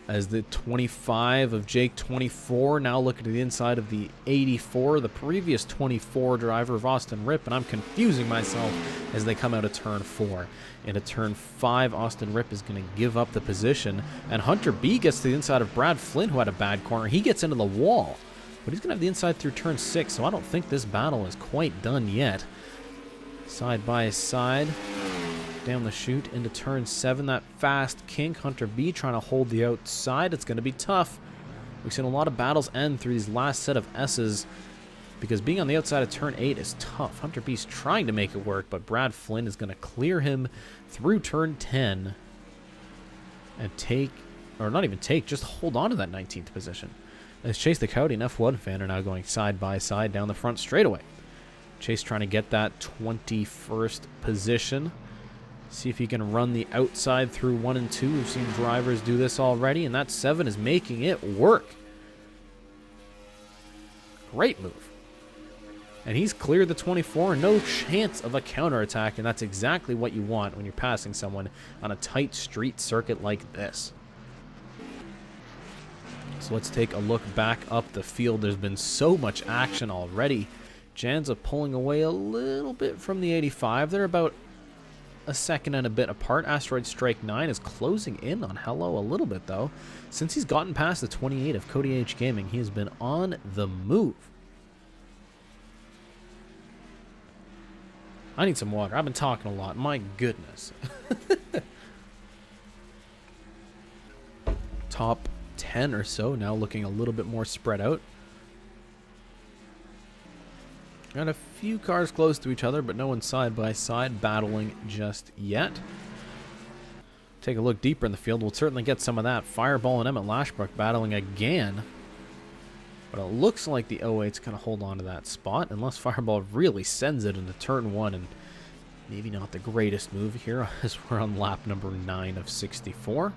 A: As the 25 of Jake 24 now looking to the inside of the 84, the previous 24 driver of Austin Ripp, and I'm confusing myself as they come out of turn 4. Into turn 5, Austin Ripp is going to give up the position, and Hunter B gets to the inside of Brad Flynn, who had a bad corner. He gets into the wall, but he's going to have the inside through turn 6, so I don't think this battle is quite done yet. Side by side. Down the chute into turn 7. That fast kink. Hunter B trying to hold the outside. It's going to be tough. We've seen a lot of battles end through these last set of S's because being on the outside of turn 8 is tough. Hunter B's trying to make it work, but Brad Flynn is going to clear him through turn 10 and take, or not even take, just hold on to that 19th position. As Chase the Cody and F1 fan are now going side by side down the front straightaway. Chase trying to get that 21st position. See if he can run the outside through 1 and 2. We've seen drivers do this already, and that 7 is making it work. Great move. And he's cleared the 24. No chance of a counterattack, and that's exactly what you want when you're passing someone on a tight street circuit like this. So let's take a look back up the field. There's been so much action already. Janza pulling away a little bit from the 85. They're about a second and a bit apart. Asteroid Strike 9 is closing in on Hello a little bit, though. Since he's gotten past the 28 of CodyHGaming, he has been on the move. I need some water. I've been talking a lot. My goodness. Top 10 or so now looking a little bit more spread out. Got a few cars close to each other, but no one side by side battling just yet. Take a look deeper in the field. We'll certainly get some of that. Fireball and Emmett Lashbrook battling again. But it looks like the 08's going to hold on to that spot, unless Fireball really sends it into turn 1, and maybe not the greatest move here as we're on lap number 9 of 64.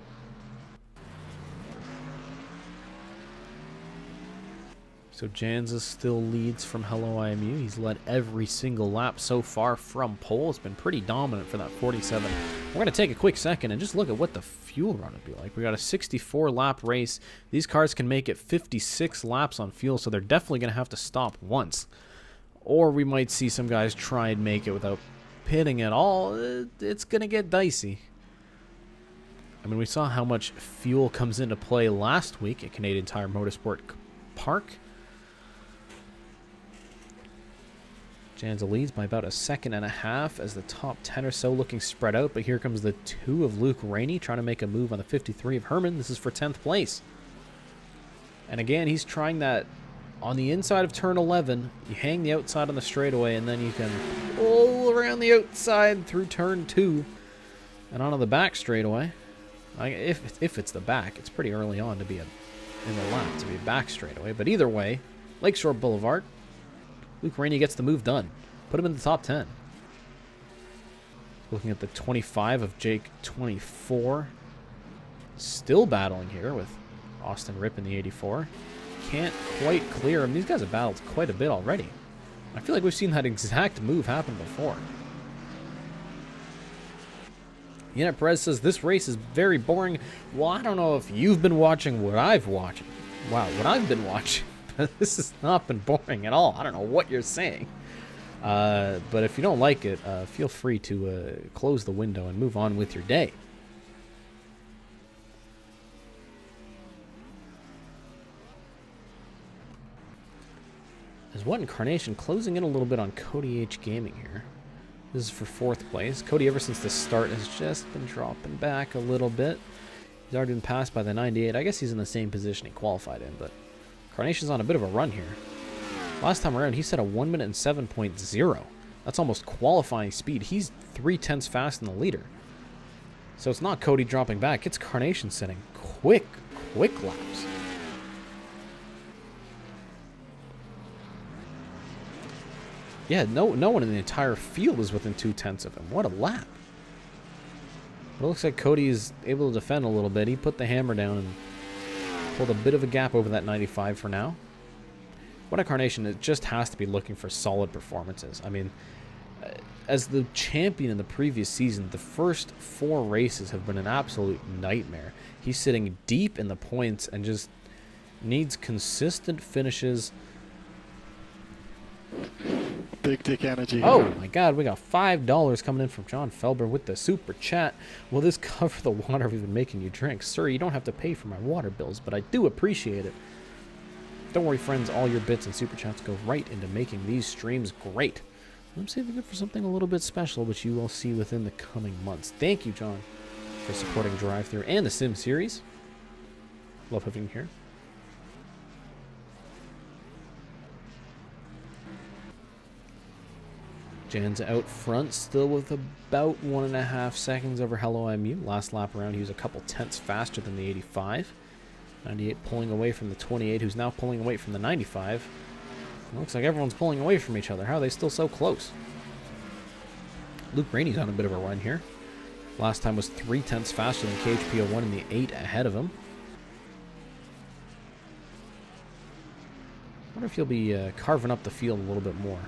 A: So Janza still leads from Hello IMU. He's led every single lap so far from pole. It's been pretty dominant for that 47. We're going to take a quick second and just look at what the fuel run would be like. We got a 64 lap race. These cars can make it 56 laps on fuel, so they're definitely going to have to stop once. Or we might see some guys try and make it without pitting at all. It's going to get dicey. I mean, we saw how much fuel comes into play last week at Canadian Tire Motorsport Park. Janza leads by about a second and a half as the top 10 or so looking spread out, but here comes the 2 of Luke Rainey trying to make a move on the 53 of Herman. This is for 10th place. And again, he's trying that on the inside of turn 11. You hang the outside on the straightaway, and then you can pull around the outside through turn 2 and onto the back straightaway. If it's the back, it's pretty early on to be in the lap to be a back straightaway, but either way, Lakeshore Boulevard. Luke Rainey gets the move done. Put him in the top 10. Looking at the 25 of Jake 24. Still battling here with Austin Ripp in the 84. Can't quite clear him. These guys have battled quite a bit already. I feel like we've seen that exact move happen before. Yannette Perez says, this race is very boring. Well, I don't know if you've been watching what I've watched. Wow, what I've been watching. This has not been boring at all. I don't know what you're saying. But if you don't like it, feel free to close the window and move on with your day. As what Incarnation closing in a little bit on CodyHGaming here. This is for 4th place. Cody, ever since the start, has just been dropping back a little bit. He's already been passed by the 98. I guess he's in the same position he qualified in, but Incarnation's on a bit of a run here. Last time around, he set a 1 minute and 7.0. That's almost qualifying speed. He's 0.3 faster than the leader. So it's not Cody dropping back. It's Carnation setting quick laps. Yeah, no one in the entire field is within 0.2 of him. What a lap. But it looks like Cody is able to defend a little bit. He put the hammer down and pulled a bit of a gap over that 95 for now. What Incarnation, it just has to be looking for solid performances. I mean, as the champion in the previous season, the first 4 races have been an absolute nightmare. He's sitting deep in the points and just needs consistent finishes.
D: Big dick energy.
A: Oh my god, we got $5 coming in from John Felber with the super chat. Will this cover the water we've been making you drink? Sir, you don't have to pay for my water bills, but I do appreciate it. Don't worry, friends, all your bits and super chats go right into making these streams great. I'm saving it for something a little bit special, which you will see within the coming months. Thank you, John, for supporting Drive-Thru and the Sim series. Love having you here. Jan's out front, still with about 1.5 seconds over Hello MU. Last lap around, he was a couple tenths faster than the 85. 98 pulling away from the 28, who's now pulling away from the 95. It looks like everyone's pulling away from each other. How are they still so close? Luke Rainey's on a bit of a run here. Last time was 0.3 faster than KHP01 in the 8 ahead of him. I wonder if he'll be carving up the field a little bit more.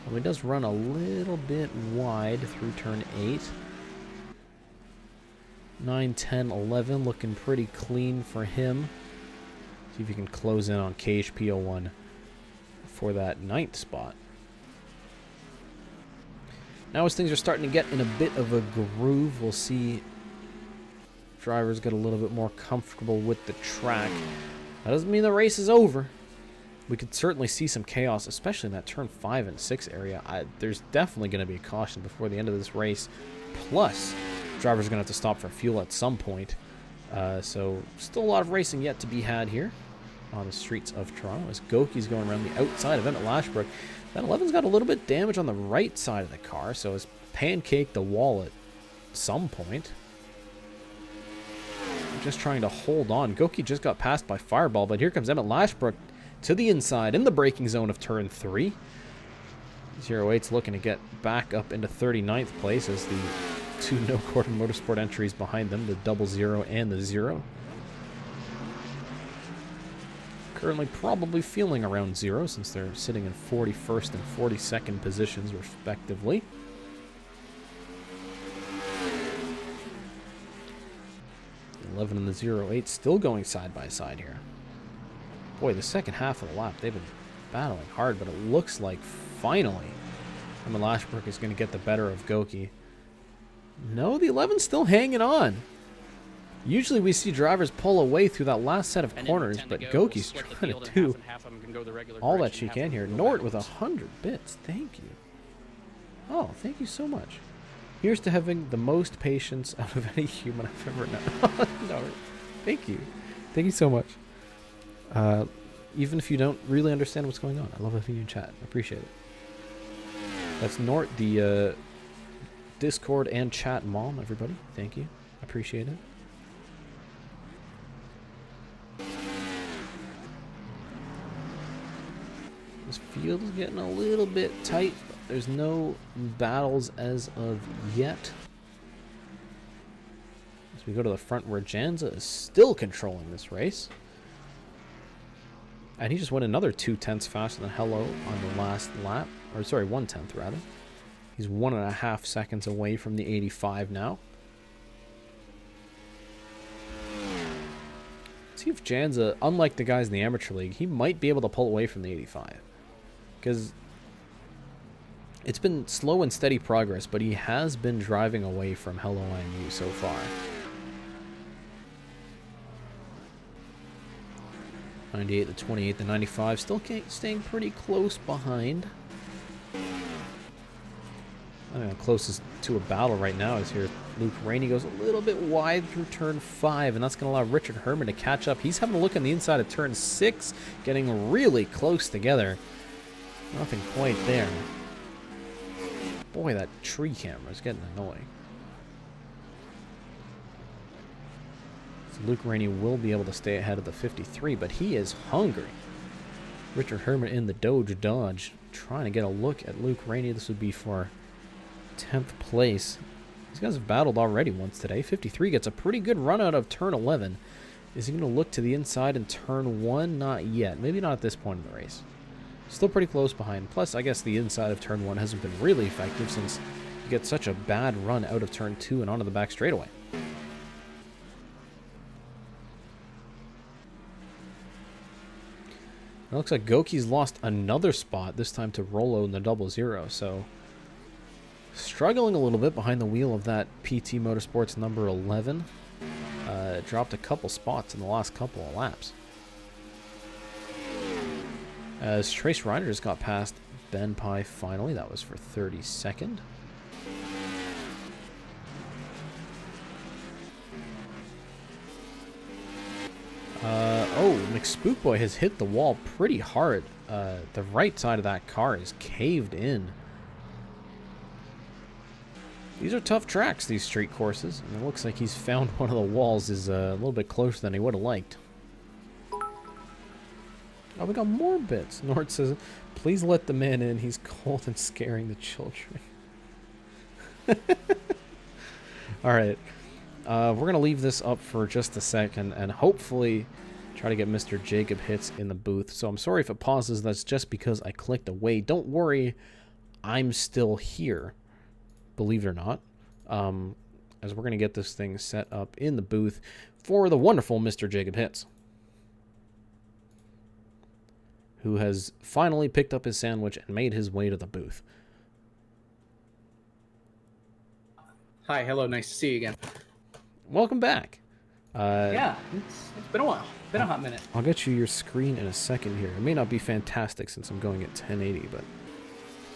A: Well, he does run a little bit wide through turn 8. 9, 10, 11 looking pretty clean for him. See if he can close in on KHP01 for that 9th spot. Now as things are starting to get in a bit of a groove, we'll see drivers get a little bit more comfortable with the track. That doesn't mean the race is over. We could certainly see some chaos, especially in that turn 5 and 6 area. There's definitely going to be a caution before the end of this race. Plus, drivers are going to have to stop for fuel at some point. So, still a lot of racing yet to be had here on the streets of Toronto as Goky's going around the outside of Emmett Lashbrook. That 11's got a little bit of damage on the right side of the car, so it's pancaked the wall at some point. Just trying to hold on. Goky just got passed by Fireball, but here comes Emmett Lashbrook to the inside in the braking zone of turn 3. 08's looking to get back up into 39th place as the 2 No Gordon Motorsport entries behind them, the 00 and the 0. Currently probably feeling around 0 since they're sitting in 41st and 42nd positions respectively. The 11 and the 08 still going side by side here. Boy, the second half of the lap, they've been battling hard, but it looks like finally Emmett Lashbrook is going to get the better of Goky. No, the 11's still hanging on. Usually we see drivers pull away through that last set of corners, but Goky's trying to do all that she can here. Nort with 100 bits. Thank you. Oh, thank you so much. Here's to having the most patience out of any human I've ever known. Nort, thank you. Thank you so much. Even if you don't really understand what's going on, I love having you in chat. I appreciate it. That's Nort, the Discord and chat mom, everybody. Thank you. I appreciate it. This field is getting a little bit tight, but there's no battles as of yet. As we go to the front where Janza is still controlling this race. And he just went another 0.2 faster than Hello on the last lap. Or sorry, 1/10 rather. He's 1.5 seconds away from the 85 now. Let's see if Janza, unlike the guys in the Amateur League, he might be able to pull away from the 85. Because it's been slow and steady progress, but he has been driving away from Hello IMU so far. 98, the 28, the 95. Still staying pretty close behind. I think the closest to a battle right now is here. Luke Rainey goes a little bit wide through turn 5, and that's going to allow Richard Herman to catch up. He's having a look on the inside of turn 6, getting really close together. Nothing quite there. Boy, that tree camera is getting annoying. So Luke Rainey will be able to stay ahead of the 53, but he is hungry. Richard Herman in the Doge Dodge, trying to get a look at Luke Rainey. This would be for 10th place. These guys have battled already once today. 53 gets a pretty good run out of turn 11. Is he going to look to the inside in turn 1? Not yet. Maybe not at this point in the race. Still pretty close behind. Plus, I guess the inside of turn 1 hasn't been really effective since you get such a bad run out of turn 2 and onto the back straightaway. It looks like Goky's lost another spot, this time to Rolo in the 00, so struggling a little bit behind the wheel of that PT Motorsports number 11. Dropped a couple spots in the last couple of laps. As Trace Reiner just got past Ben Pye finally, that was for 32nd. Oh, McSpookboy has hit the wall pretty hard. The right side of that car is caved in. These are tough tracks, these street courses, and it looks like he's found one of the walls is a little bit closer than he would have liked. Oh, we got more bits. Nord says, please let the man in. He's cold and scaring the children. Alright. We're going to leave this up for just a second and hopefully try to get Mr. Jacob Hits in the booth. So I'm sorry if it pauses. That's just because I clicked away. Don't worry. I'm still here. Believe it or not. As we're going to get this thing set up in the booth for the wonderful Mr. Jacob Hits, who has finally picked up his sandwich and made his way to the booth.
E: Hi, hello, nice to see you again.
A: Welcome back.
E: Yeah, it's been a while. Been a hot minute.
A: I'll get you your screen in a second here. It may not be fantastic since I'm going at 1080, but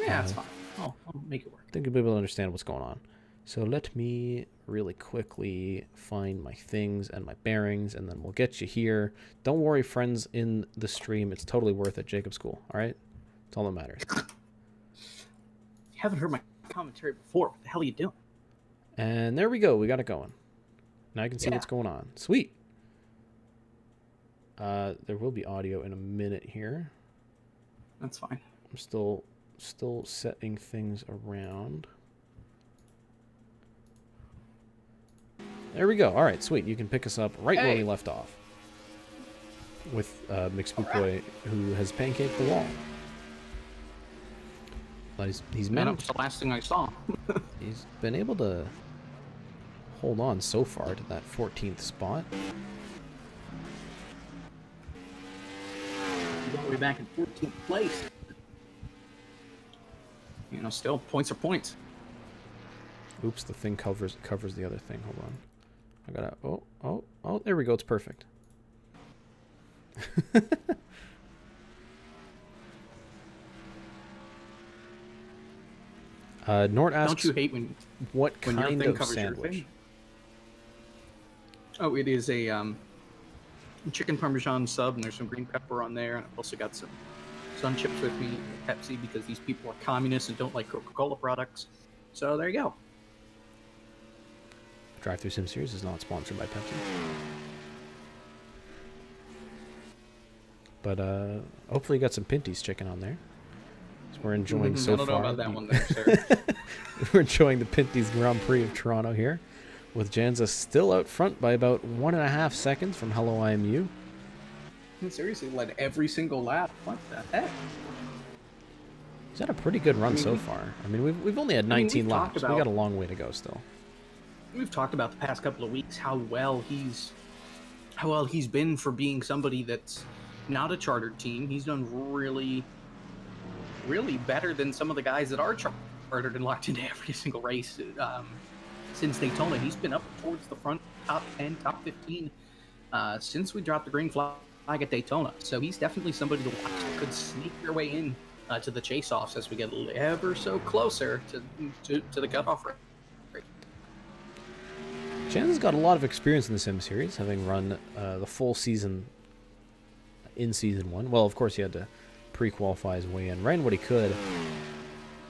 E: Yeah, it's fine. I'll make it work.
A: I think you'll be able to understand what's going on. So let me really quickly find my things and my bearings, and then we'll get you here. Don't worry, friends in the stream. It's totally worth it, Jacob School. All right? That's all that matters.
E: You haven't heard my commentary before. What the hell are you doing?
A: And there we go. We got it going. Now you can see what's going on. Sweet. There will be audio in a minute here.
E: That's fine.
A: I'm still setting things around. There we go. All right, sweet. You can pick us up right where we left off with McSpookboy, who has pancaked the wall. But he's managed.
E: That's the last thing I saw.
A: He's been able to hold on so far to that 14th spot.
E: All the way back in 14th place. You know, still points are points.
A: Oops, the thing covers the other thing. Hold on. I gotta. Oh, there we go. It's perfect. Nort asks,
E: don't you hate when
A: what
E: your
A: kind
E: thing
A: of
E: covers your
A: sandwich?
E: thing? Oh, it is a chicken parmesan sub, and there's some green pepper on there, and I've also got some sun chips with me, Pepsi, because these people are communists and don't like Coca-Cola products. So there you go.
A: Drive-Thru Sim Series is not sponsored by Pepsi. But hopefully you got some Pinty's chicken on there. So we're enjoying so far.
E: I don't know about that one there, sir.
A: We're enjoying the Pinty's Grand Prix of Toronto here, with Janza still out front by about 1.5 seconds from Hello IMU.
E: Seriously, led every single lap. What the heck?
A: He's had a pretty good run so far. I mean, we've only had 19 laps. We got a long way to go still.
E: We've talked about the past couple of weeks how well he's been for being somebody that's not a chartered team. He's done really, really better than some of the guys that are chartered and locked into every single race since Daytona. He's been up towards the front, top 10, top 15 since we dropped the green flag flag at Daytona. So he's definitely somebody to watch that could sneak their way in to the chase-offs as we get ever so closer to the cutoff rate.
A: Jansen's got a lot of experience in the Sim series, having run the full season in Season 1. Well, of course, he had to pre-qualify his way in. Ran what he could.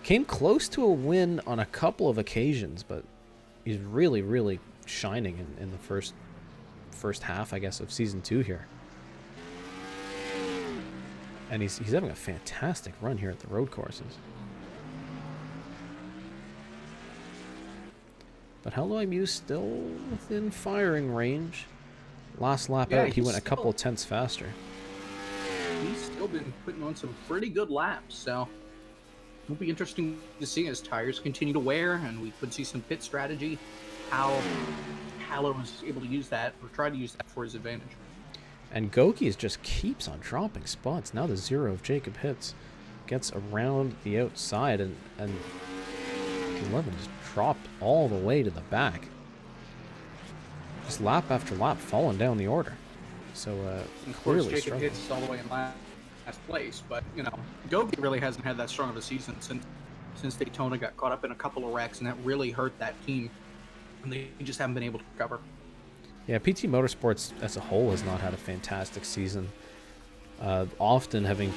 A: Came close to a win on a couple of occasions, but he's really, really shining in the first half, I guess, of Season 2 here. And he's having a fantastic run here at the road courses. But Hello I'm You still within firing range. Last lap out, he went a couple of tenths faster.
E: He's still been putting on some pretty good laps, so it'll be interesting to see as tires continue to wear, and we could see some pit strategy, how Hallow is able to use that, or try to use that for his advantage.
A: And goky just keeps on dropping spots. Now the 0 of Jacob hits gets around the outside, and 11 just dropped all the way to the back. Just lap after lap falling down the order. So
E: of course,
A: clearly
E: Jacob hits all the way in last place, but you know, goky really hasn't had that strong of a season since Daytona. Got caught up in a couple of wrecks, and that really hurt that team, and they just haven't been able to recover.
A: Yeah, PT Motorsports as a whole has not had a fantastic season. Often having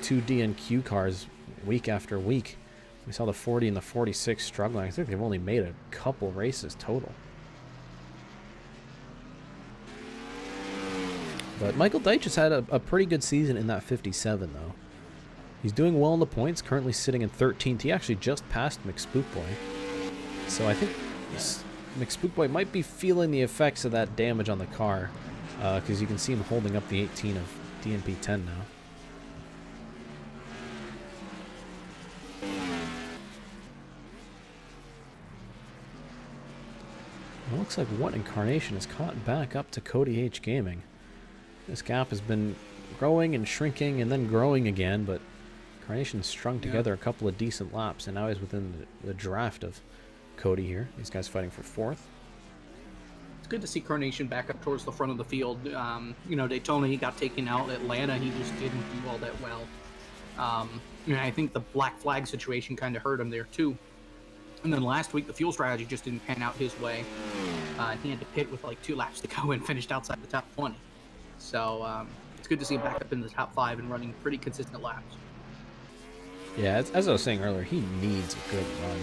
A: 2 DNQ cars week after week. We saw the 40 and the 46 struggling. I think they've only made a couple races total. But Michael Deitch has had a pretty good season in that 57, though. He's doing well in the points, currently sitting in 13th. He actually just passed McSpookboy. So I think McSpookboy might be feeling the effects of that damage on the car, because you can see him holding up the 18 of DNP10 now. It looks like What Incarnation has caught back up to CodyHGaming. This gap has been growing and shrinking and then growing again, but Incarnation's strung together a couple of decent laps, and now he's within the draft of Cody here. These guys fighting for 4th.
E: It's good to see Carnation back up towards the front of the field. You know, Daytona, he got taken out. Atlanta, he just didn't do all that well. You know, I think the black flag situation kind of hurt him there too. And then last week, the fuel strategy just didn't pan out his way. He had to pit with like 2 laps to go and finished outside the top 20. So it's good to see him back up in the top 5 and running pretty consistent laps.
A: Yeah, as I was saying earlier, he needs a good run.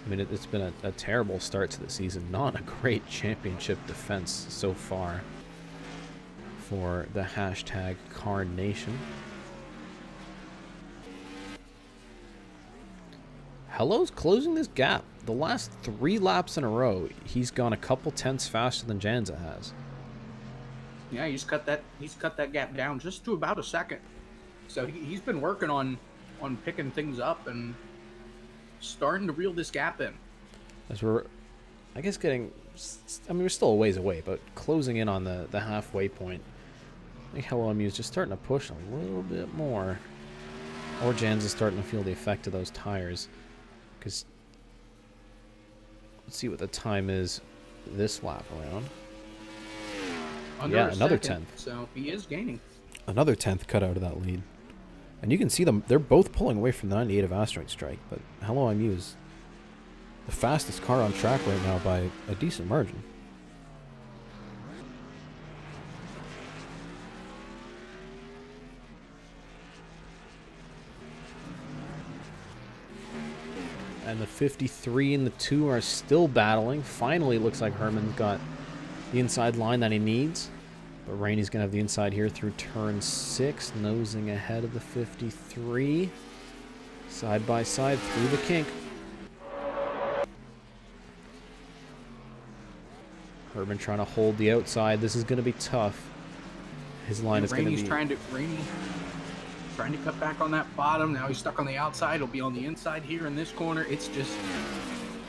A: I mean, it's been a terrible start to the season. Not a great championship defense so far for the hashtag Carnation. Hello's closing this gap. The last 3 laps in a row, he's gone a couple tenths faster than Janza has.
E: Yeah, he's cut that gap down just to about a second. So he's been working on picking things up and starting to reel this gap in.
A: As we're, I guess, we're still a ways away, but closing in on the halfway point. I think Hello Muse just starting to push a little bit more. Or Jan's is starting to feel the effect of those tires. Because, let's see what the time is this lap around. Yeah, another 10th.
E: So he is gaining.
A: Another 10th cut out of that lead. And you can see them, they're both pulling away from the 98 of Asteroid Strike, but Hello I'm You is the fastest car on track right now by a decent margin. And the 53 and the 2 are still battling. Finally, it looks like Herman's got the inside line that he needs. But Rainey's going to have the inside here through turn 6, nosing ahead of the 53. Side by side through the kink. Herman trying to hold the outside. This is going to be tough. His line is going to be...
E: Rainey's trying to cut back on that bottom. Now he's stuck on the outside. He'll be on the inside here in this corner. It's just...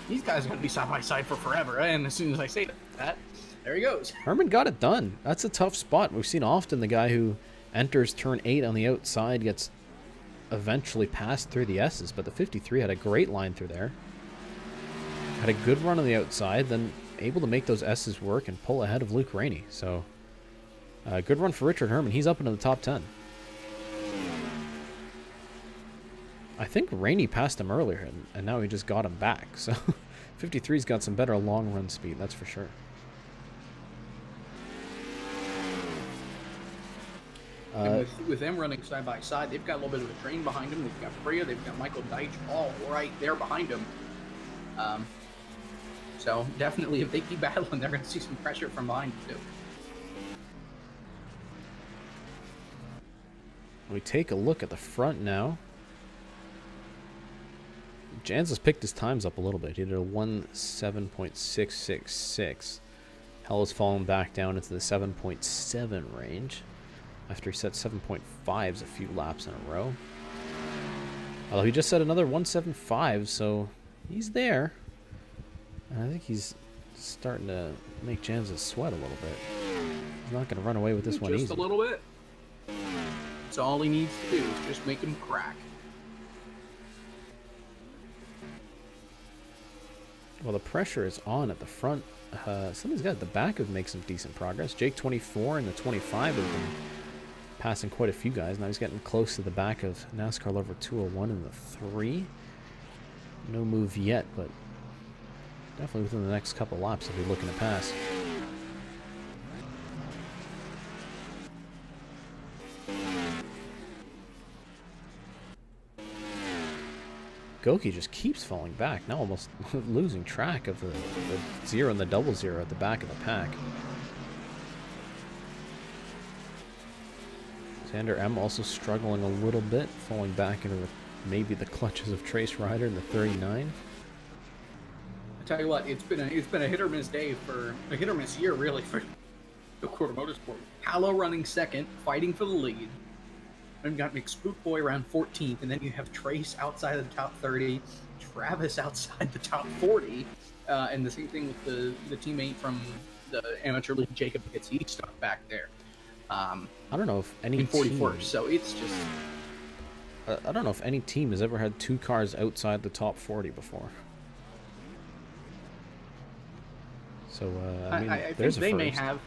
E: These guys are going to be side by side for forever. And as soon as I say that, there he goes.
A: Herman got it done. That's a tough spot. We've seen often the guy who enters turn 8 on the outside gets eventually passed through the S's, but the 53 had a great line through there. Had a good run on the outside, then able to make those S's work and pull ahead of Luke Rainey. So Good run for Richard Herman. He's up into the top 10. I think Rainey passed him earlier, and now he just got him back. So 53's got some better long run speed, that's for sure.
E: And with them running side by side, they've got a little bit of a train behind them. They've got Prix, they've got Michael Deitch all right there behind them. So definitely, if they keep battling, they're going to see some pressure from behind too.
A: We take a look at the front now. Jans has picked his times up a little bit. He did a 1:7.666. Hell has fallen back down into the 7.7 range after he set 7.5s a few laps in a row. Although he just set another 1:7.5, so he's there. And I think he's starting to make Jans sweat a little bit. He's not going to run away with this one easy.
E: Just a little bit. That's all he needs to do is just make him crack.
A: Well, the pressure is on at the front. Somebody's got at the back who makes some decent progress. Jake 24 and the 25 has been passing quite a few guys. Now he's getting close to the back of NASCAR Lover 201 in the 3. No move yet, but definitely within the next couple laps he'll be looking to pass. Goky just keeps falling back, now almost losing track of the 0 and the 00 at the back of the pack. Xander M also struggling a little bit, falling back into maybe the clutches of Trace Ryder in the 39.
E: I tell you what, it's been a hit or miss day for a hit or miss year really for the Quarter Motorsport. Hallow running second, fighting for the lead. Then you got McSpookboy around 14th, and then you have Trace outside of the top 30, Travis outside the top 40, and the same thing with the teammate from the amateur league, Jacob Pitts. He's stuck back there.
A: I don't know if any
E: in 44th,
A: team,
E: so it's just.
A: I don't know if any team has ever had 2 cars outside the top 40 before. So I mean,
E: I
A: there's
E: think they
A: a
E: may
A: first.
E: have.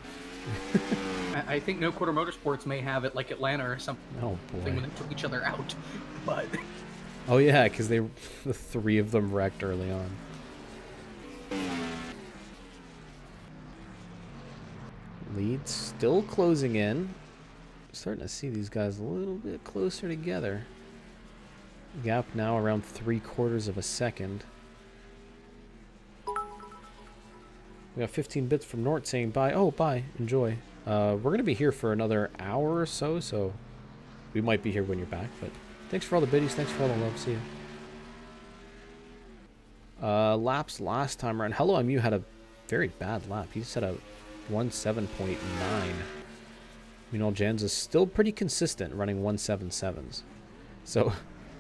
E: I think No Quarter Motorsports may have it like Atlanta or something.
A: Oh boy.
E: When they took each other out, but.
A: Oh yeah, because the 3 of them wrecked early on. Lead still closing in. Starting to see these guys a little bit closer together. Gap now around 3/4 of a second. We got 15 bits from Nort saying bye. Oh, bye. Enjoy. We're going to be here for another hour or so, so we might be here when you're back. But thanks for all the biddies. Thanks for all the love. See you. Laps last time around. Hello, you had a very bad lap. He set a 1:7.9. Meanwhile, Jans is still pretty consistent, running 1:7.7s. So,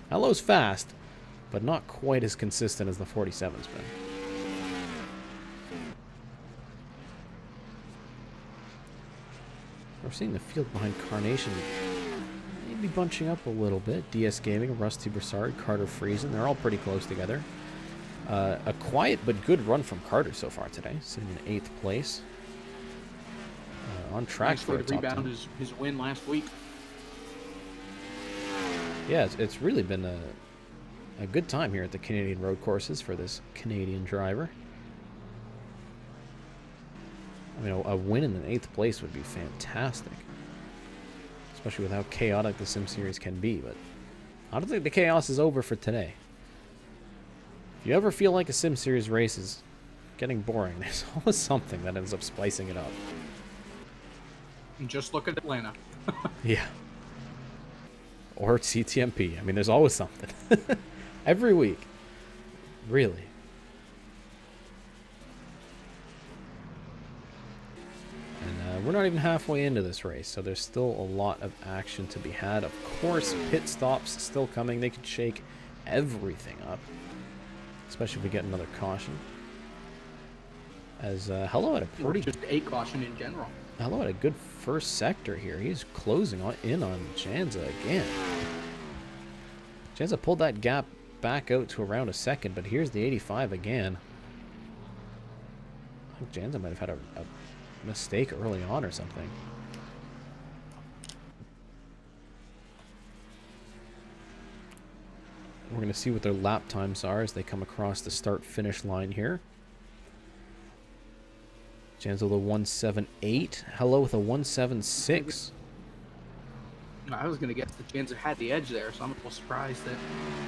A: Hello's fast, but not quite as consistent as the 47's been. We're seeing the field behind Carnation maybe bunching up a little bit. DS Gaming, Rusty Broussard, Carter Friesen, they're all pretty close together. A quiet but good run from Carter so far today, sitting in 8th place. On track for a top 10.
E: Rebound his win last week.
A: Yeah, it's really been a good time here at the Canadian road courses for this Canadian driver. I mean, a win in an 8th place would be fantastic. Especially with how chaotic the Sim Series can be, but I don't think the chaos is over for today. If you ever feel like a Sim Series race is getting boring, there's always something that ends up spicing it up.
E: And just look at Atlanta.
A: Yeah. Or CTMP. I mean, there's always something. Every week. Really. And we're not even halfway into this race, so there's still a lot of action to be had. Of course, pit stops still coming. They could shake everything up. Especially if we get another caution. As Hello had a pretty...
E: Just a caution in general.
A: Hello had a good first sector here. He's closing in on Janza again. Janza pulled that gap back out to around a second, but here's the 85 again. I think Janza might have had a mistake early on or something. going to see what their lap times are as they come across the start-finish line here. Jan's with a 1.78. Hello with a 1.76.
E: I was going to guess the Jans had the edge there, so I'm a little surprised that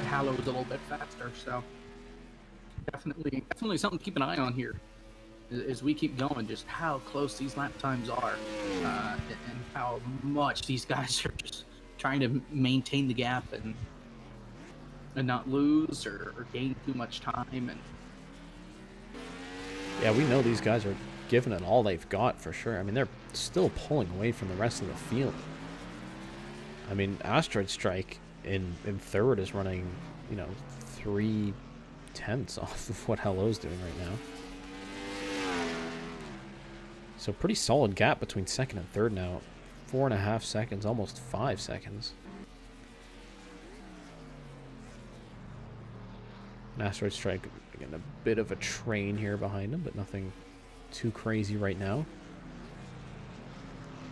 E: Hallow was a little bit faster. So definitely something to keep an eye on here as we keep going, just how close these lap times are, and how much these guys are just trying to maintain the gap and not lose or gain too much time. And
A: yeah, we know these guys are giving it all they've got for sure. I mean, they're still pulling away from the rest of the field. I mean, Asteroid Strike in third is running, 3/10 off of what Hello's doing right now. So pretty solid gap between second and third now. 4.5 seconds, almost 5 seconds. An Asteroid Strike getting a bit of a train here behind him, but nothing too crazy right now.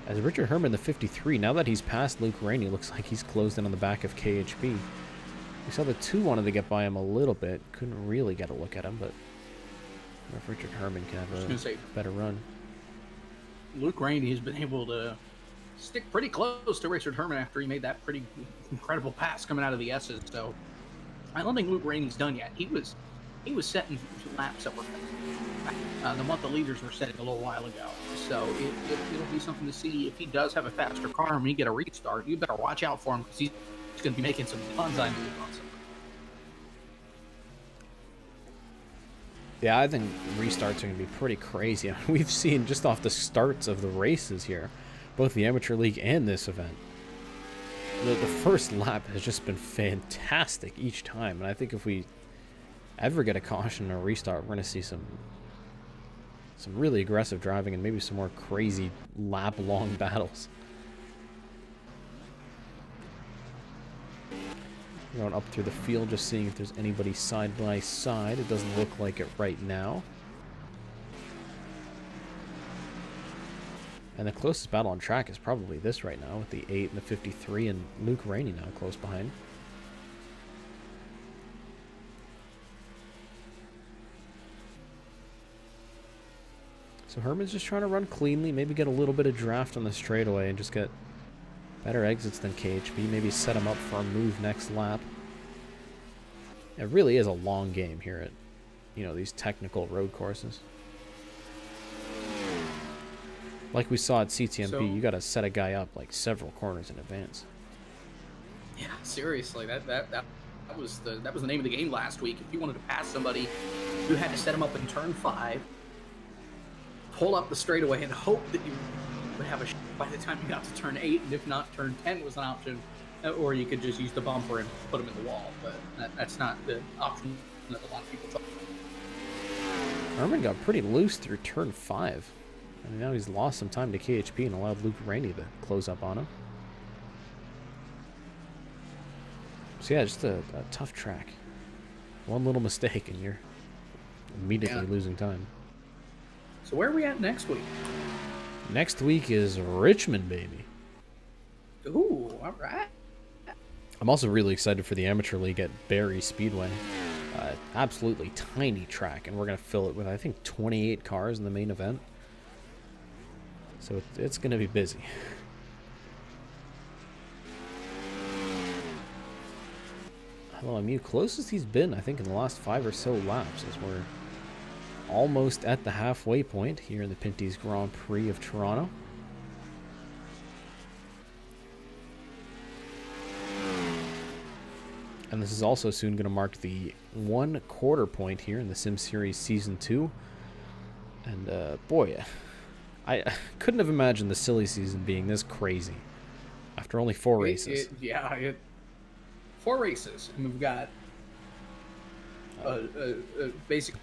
A: As Richard Herman, the 53, now that he's passed Luke Rainey, looks like he's closed in on the back of KHP. We saw the 2 wanted to get by him a little bit. Couldn't really get a look at him, but if Richard Herman can have a better run.
E: Luke Rainey has been able to stick pretty close to Richard Herman after he made that pretty incredible pass coming out of the S's. So I don't think Luke Rainey's done yet. He was setting laps that were the month the leaders were setting a little while ago. So it'll be something to see if he does have a faster car and we get a restart. You better watch out for him because he's going to be making some bonsai moves on something.
A: Yeah, I think restarts are going to be pretty crazy. I mean, we've seen just off the starts of the races here, both the Amateur League and this event, the first lap has just been fantastic each time. And I think if we ever get a caution or a restart, we're going to see some really aggressive driving and maybe some more crazy lap-long battles. Going up through the field, just seeing if there's anybody side by side. It doesn't look like it right now. And the closest battle on track is probably this right now, with the 8 and the 53, and Luke Rainey now close behind. So Herman's just trying to run cleanly, maybe get a little bit of draft on the straightaway and just get better exits than KHB. Maybe set him up for a move next lap. It really is a long game here at, these technical road courses. Like we saw at CTMP, you got to set a guy up like several corners in advance.
E: Yeah, seriously, that was the name of the game last week. If you wanted to pass somebody, you had to set them up in turn 5, pull up the straightaway, and hope that you would have a shot by the time you got to turn 8, and if not, turn 10 was an option, or you could just use the bumper and put them in the wall. But that's not the option that a lot of people talk about.
A: Herman got pretty loose through turn 5. I mean, now he's lost some time to KHP and allowed Luke Rainey to close up on him. So yeah, just a tough track. One little mistake and you're immediately losing time.
E: So where are we at next week?
A: Next week is Richmond, baby.
E: Ooh, all right.
A: I'm also really excited for the Amateur League at Barrie Speedway. Absolutely tiny track, and we're going to fill it with, I think, 28 cars in the main event. So it's going to be busy. Hello, I'm you. Closest he's been, I think, in the last 5 or so laps, as we're almost at the halfway point here in the Pinty's Grand Prix of Toronto. And this is also soon going to mark the 1/4 point here in the Sim Series Season 2. And boy, I couldn't have imagined the silly season being this crazy after only 4 races.
E: 4 races, and we've got basically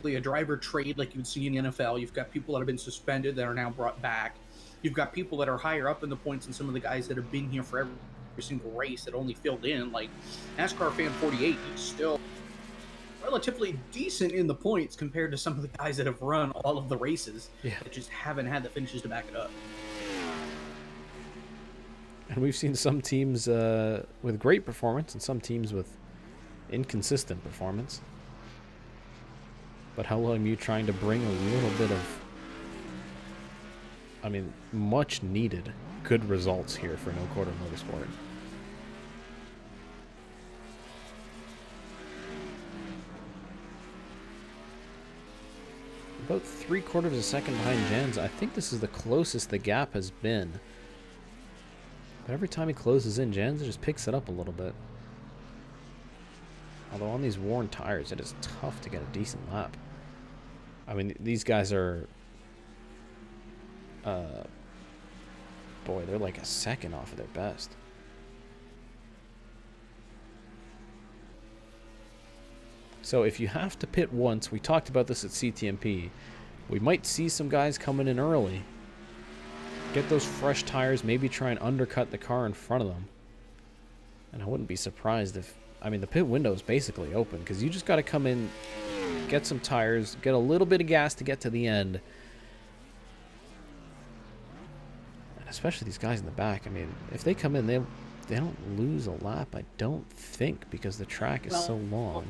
E: a driver trade like you would see in the NFL. You've got people that have been suspended that are now brought back. You've got people that are higher up in the points than some of the guys that have been here for every single race that only filled in. Like NASCAR Fan 48, he's still relatively decent in the points compared to some of the guys that have run all of the races that just haven't had the finishes to back it up.
A: And we've seen some teams with great performance and some teams with inconsistent performance. But how long are you trying to bring a little bit of, I mean, much needed good results here for No Quarter Motorsport. About 3/4 of a second behind Janza. I think this is the closest the gap has been. But every time he closes in, Janza just picks it up a little bit. Although on these worn tires, it is tough to get a decent lap. I mean, these guys are... boy, they're like a second off of their best. So if you have to pit once, we talked about this at CTMP, we might see some guys coming in early, get those fresh tires, maybe try and undercut the car in front of them. And I wouldn't be surprised if, I mean, the pit window is basically open, because you just got to come in, get some tires, get a little bit of gas to get to the end. And especially these guys in the back, I mean, if they come in, they don't lose a lap, I don't think, because the track is so long.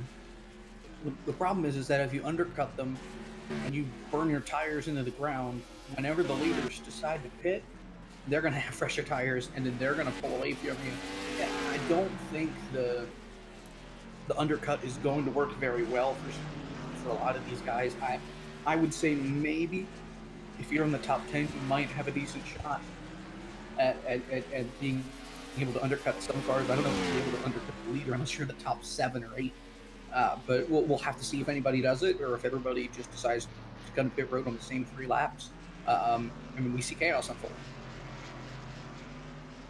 E: The problem is that if you undercut them and you burn your tires into the ground, whenever the leaders decide to pit, they're going to have fresher tires, and then they're going to pull away from you. Yeah, I don't think the undercut is going to work very well for a lot of these guys. I would say maybe if you're in the top 10, you might have a decent shot at being able to undercut some cars. I don't know if you'll be able to undercut the leader unless you're in the top 7 or 8. But we'll have to see if anybody does it, or if everybody just decides to come to pit road on the same 3 laps. I mean, we see chaos unfold.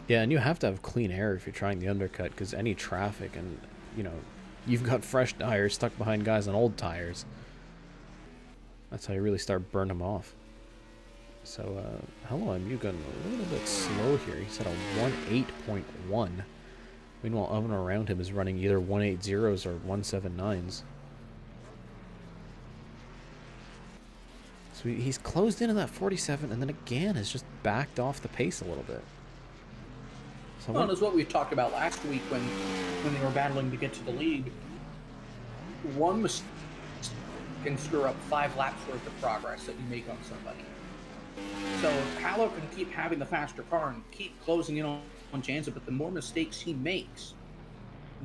A: Yeah, and you have to have clean air if you're trying the undercut, because any traffic and, you know, you've got fresh tires stuck behind guys on old tires. That's how you really start burning them off. So, hello, I'm you going a little bit slow here. He's at a 1.8.1. Meanwhile, oven around him is running either 1.80s or 1.79s. So he's closed into that 47, and then again has just backed off the pace a little bit. So
E: well, that's what we talked about last week when they were battling to get to the lead. One mistake can screw up 5 laps worth of progress that you make on somebody. So Hallow can keep having the faster car and keep closing in on Janza, but the more mistakes he makes,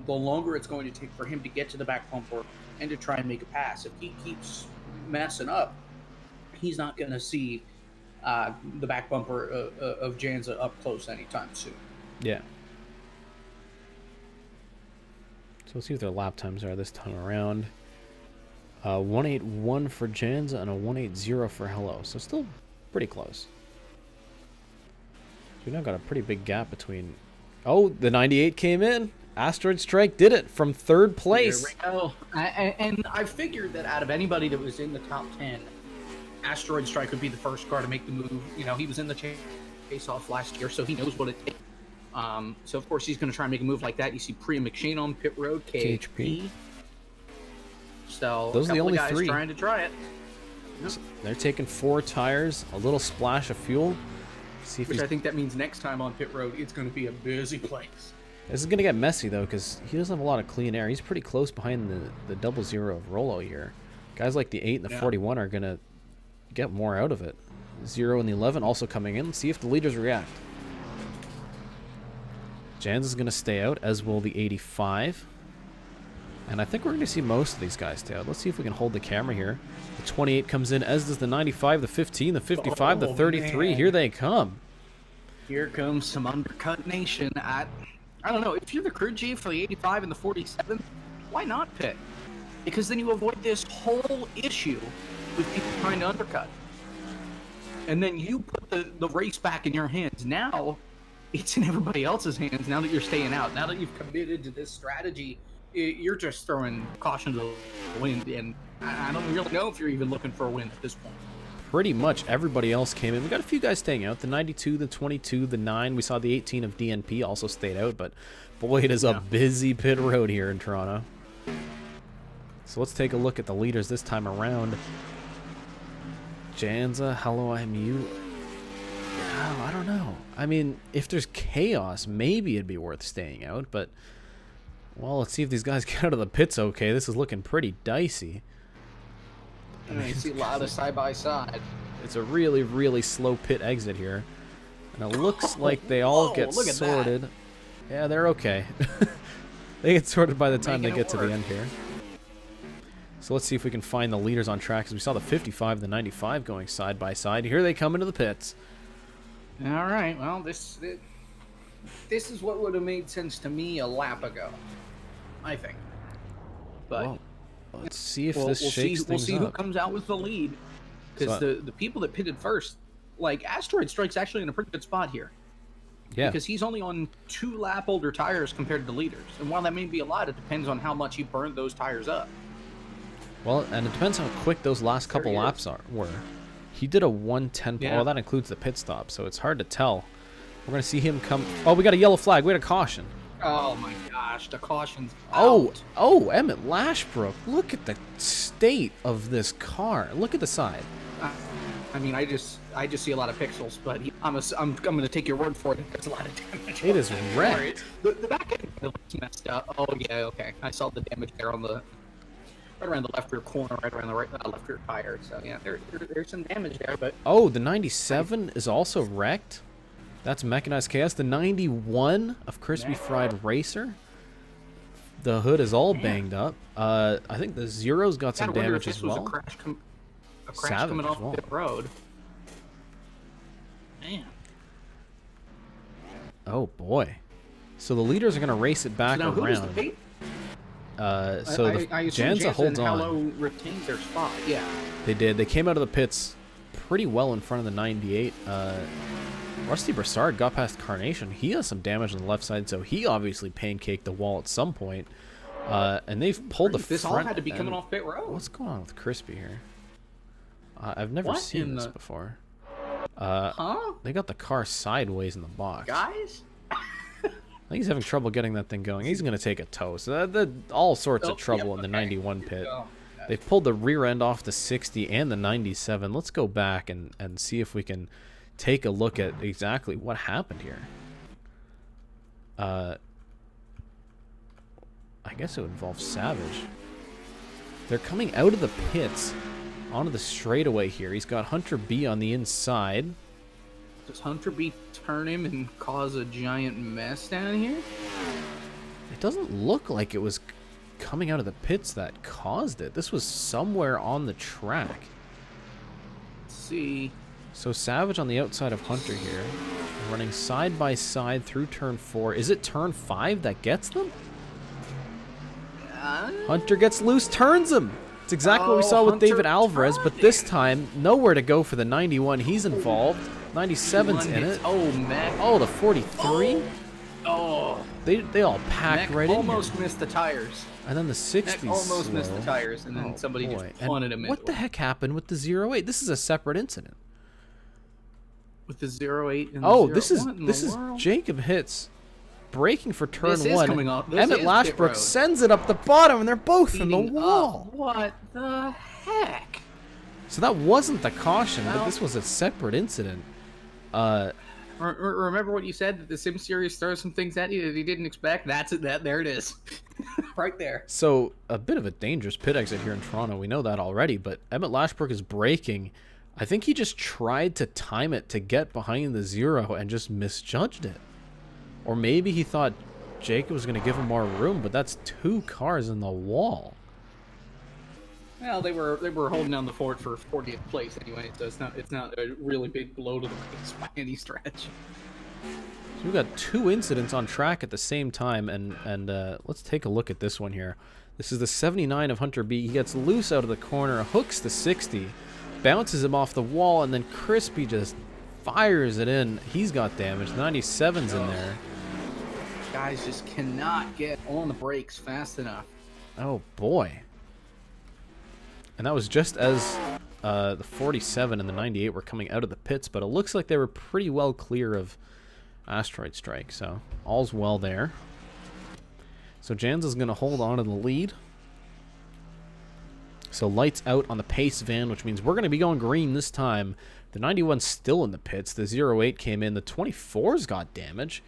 E: the longer it's going to take for him to get to the back bumper and to try and make a pass. If he keeps messing up, he's not going to see the back bumper of Janza up close anytime soon.
A: Yeah. So let's see what their lap times are this time around. 1.81 for Janza and a 1.80 for Hello. So still pretty close. So we've now got a pretty big gap between... Oh, the 98 came in. Asteroid Strike did it from 3rd place.
E: There we go. And I figured that out of anybody that was in the top 10, Asteroid Strike would be the first car to make the move. You know, he was in the face-off last year, so he knows what it takes. So, of course, he's going to try and make a move like that. You see Prix and McShane on pit road, KHP. So,
A: those are the only
E: guys
A: 3
E: trying to try it.
A: Yep. They're taking 4 tires, a little splash of fuel. See if
E: Which I think that means next time on pit road, it's going to be a busy place.
A: This is going to get messy, though, because he doesn't have a lot of clean air. He's pretty close behind the 00 of Rollo here. Guys like the 8 and the 41 are going to get more out of it. 0 and the 11 also coming in. Let's see if the leaders react. Jans is going to stay out, as will the 85. And I think we're going to see most of these guys stay out. Let's see if we can hold the camera here. The 28 comes in, as does the 95, the 15, the 55, the 33. Man. Here they come.
E: Here comes some undercut nation. I don't know. If you're the crew chief for the 85 and the 47, why not pit? Because then you avoid this whole issue with people trying to undercut. And then you put the race back in your hands. Now, it's in everybody else's hands now that you're staying out. Now that you've committed to this strategy, you're just throwing caution to the wind. And I don't really know if you're even looking for a win at this point.
A: Pretty much everybody else came in. We got a few guys staying out. The 92, the 22, the 9. We saw the 18 of DNP also stayed out. But boy, it is a busy pit road here in Toronto. So let's take a look at the leaders this time around. Janza, hello, I'm you. Oh, I don't know. I mean, if there's chaos, maybe it'd be worth staying out, but Well, let's see if these guys get out of the pits okay. This is looking pretty dicey.
E: And I see a lot of side-by-side.
A: It's a really, really slow pit exit here. And it looks like they all get
E: look at
A: sorted.
E: that.
A: Yeah, they're okay. They get sorted by the time they
E: Making
A: get
E: it
A: to the
E: work.
A: end here. So let's see if we can find the leaders on track, because we saw the 55 and the 95 going side by side. Here they come into the pits.
E: All right. Well, this is what would have made sense to me a lap ago, I think. But
A: Whoa. Let's see if
E: we'll
A: this shakes
E: we'll
A: things
E: see who
A: up.
E: comes out with the lead. Because
A: So,
E: the people that pitted first, like Asteroid Strike's actually in a pretty good spot here.
A: Yeah.
E: Because he's only on 2 lap older tires compared to the leaders. And while that may be a lot, it depends on how much he burned those tires up.
A: Well, and it depends how quick those last couple
E: There he
A: laps were. He did a 110.
E: Yeah.
A: Well, that includes the pit stop, so it's hard to tell. We're going to see him come. Oh, we got a yellow flag. We had a caution.
E: Oh my gosh, the caution's
A: Oh,
E: out.
A: oh, Emmett Lashbrook. Look at the state of this car. Look at the side.
E: I mean, I just see a lot of pixels, but I'm going to take your word for it. There's a lot of damage.
A: It is
E: on that
A: wrecked.
E: car. The back end looks messed up. Oh yeah, okay. I saw the damage there on the right around the left rear corner, right around the left rear tire. So yeah, there's some damage there, but
A: Oh, the 97 is also wrecked. That's Mechanized Chaos. The 91 of Crispy Fried Racer. The hood is all banged up. I think the Zero's got some
E: I wonder if
A: damage
E: this
A: as
E: was
A: well.
E: a crash
A: Savage
E: coming
A: as
E: off
A: well.
E: pit road. Man.
A: Oh boy. So the leaders are going to race it back
E: So now who was the
A: around.
E: pit?
A: So the
E: I assume
A: Janza holds
E: and
A: on.
E: Hallow retained their spot. Yeah.
A: They did. They came out of the pits pretty well in front of the 98. Rusty Broussard got past Carnation. He has some damage on the left side, so he obviously pancaked the wall at some point. And they've pulled the
E: This
A: front
E: all had to be coming
A: end.
E: off pit road.
A: What's going on with Crispy here? I've never
E: What
A: seen
E: in
A: this
E: the-
A: before.
E: Huh?
A: They got the car sideways in the box.
E: Guys?
A: I think he's having trouble getting that thing going. He's going to take a tow. So all sorts
E: Oh,
A: of trouble
E: yep,
A: in the
E: okay.
A: 91 pit.
E: Oh,
A: They've pulled the rear end off the 60 and the 97. Let's go back and see if we can take a look at exactly what happened here. I guess it would involve Savage. They're coming out of the pits onto the straightaway here. He's got Hunter B on the inside.
E: Does Hunter B turn him and cause a giant mess down here?
A: It doesn't look like it was coming out of the pits that caused it. This was somewhere on the track.
E: Let's see.
A: So Savage on the outside of Hunter here, running side by side through turn 4. Is it turn 5 that gets them? Hunter gets loose, turns him. It's exactly what we
E: Oh,
A: saw with
E: Hunter
A: David Alvarez,
E: turned
A: but this time nowhere to go for the 91. He's involved. 97's in it.
E: Oh, Mac.
A: Oh, the 43.
E: Oh.
A: They all packed
E: Mac
A: right in
E: almost
A: here.
E: missed the tires.
A: And then the 60s.
E: Mac almost missed the
A: slow.
E: tires, and then
A: Oh,
E: somebody
A: boy.
E: just
A: And
E: punted him
A: what
E: into
A: the
E: it.
A: heck happened with the 08? This is a separate incident.
E: With the 08 and
A: Oh,
E: the 0.
A: this is
E: What in
A: this
E: the
A: is
E: world?
A: Jacob Hits braking for turn
E: This is
A: 1.
E: coming off- this
A: Emmett
E: is pit
A: Lashbrook
E: road.
A: sends it up the bottom, and they're both in the
E: Speeding up.
A: wall.
E: What the heck?
A: So that wasn't the caution, but
E: Well-
A: this was a separate incident.
E: Remember what you said, that the Sim Series throws some things at you that he didn't expect? That's it. There it is. Right there.
A: So a bit of a dangerous pit exit here in Toronto. We know that already, but Emmett Lashbrook is braking. I think he just tried to time it to get behind the 0 and just misjudged it. Or maybe he thought Jacob was going to give him more room, but that's 2 cars in the wall.
E: Well, they were holding down the fort for 40th place anyway, so it's not a really big blow to the face by any stretch.
A: So we've got 2 incidents on track at the same time, and let's take a look at this one here. This is the 79 of Hunter B. He gets loose out of the corner, hooks the 60, bounces him off the wall, and then Crispy just fires it in. He's got damage. 97's in there.
E: Guys just cannot get on the brakes fast enough.
A: Oh boy. And that was just as the 47 and the 98 were coming out of the pits, but it looks like they were pretty well clear of Asteroid Strike, so all's well there. So Janza's going to hold on to the lead. So lights out on the pace van, which means we're going to be going green this time. The 91's still in the pits. The 08 came in. The 24's got damage.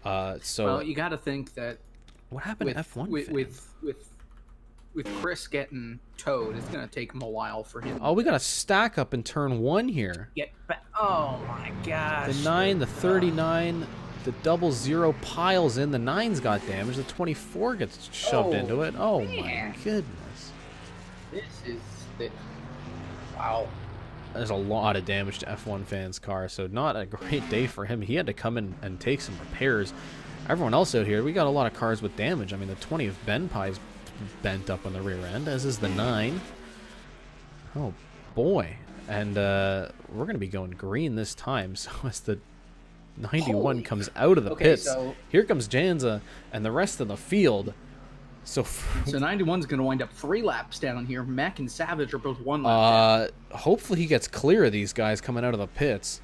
A: So
E: Well, you got to think that
A: What happened to F1
E: with Chris getting towed, it's gonna take him a while for him.
A: Oh, we got a stack up in turn 1 here.
E: Get back. Oh my gosh.
A: The 9, the 39, the 00 piles in. The 9's got damage. The 24 gets shoved into it. Oh
E: man.
A: my goodness.
E: This is the. Wow.
A: There's a lot of damage to F1 Fan's car, so not a great day for him. He had to come in and take some repairs. Everyone else out here, we got a lot of cars with damage. I mean, the 20 of Ben Pie's bent up on the rear end, as is the 9. Oh boy. And we're going to be going green this time, so as the 91 comes out of the pits,
E: so
A: here comes Janza and the rest of the field. So
E: 91's going to wind up 3 laps down here. Mac and Savage are both 1 lap down.
A: Hopefully he gets clear of these guys coming out of the pits.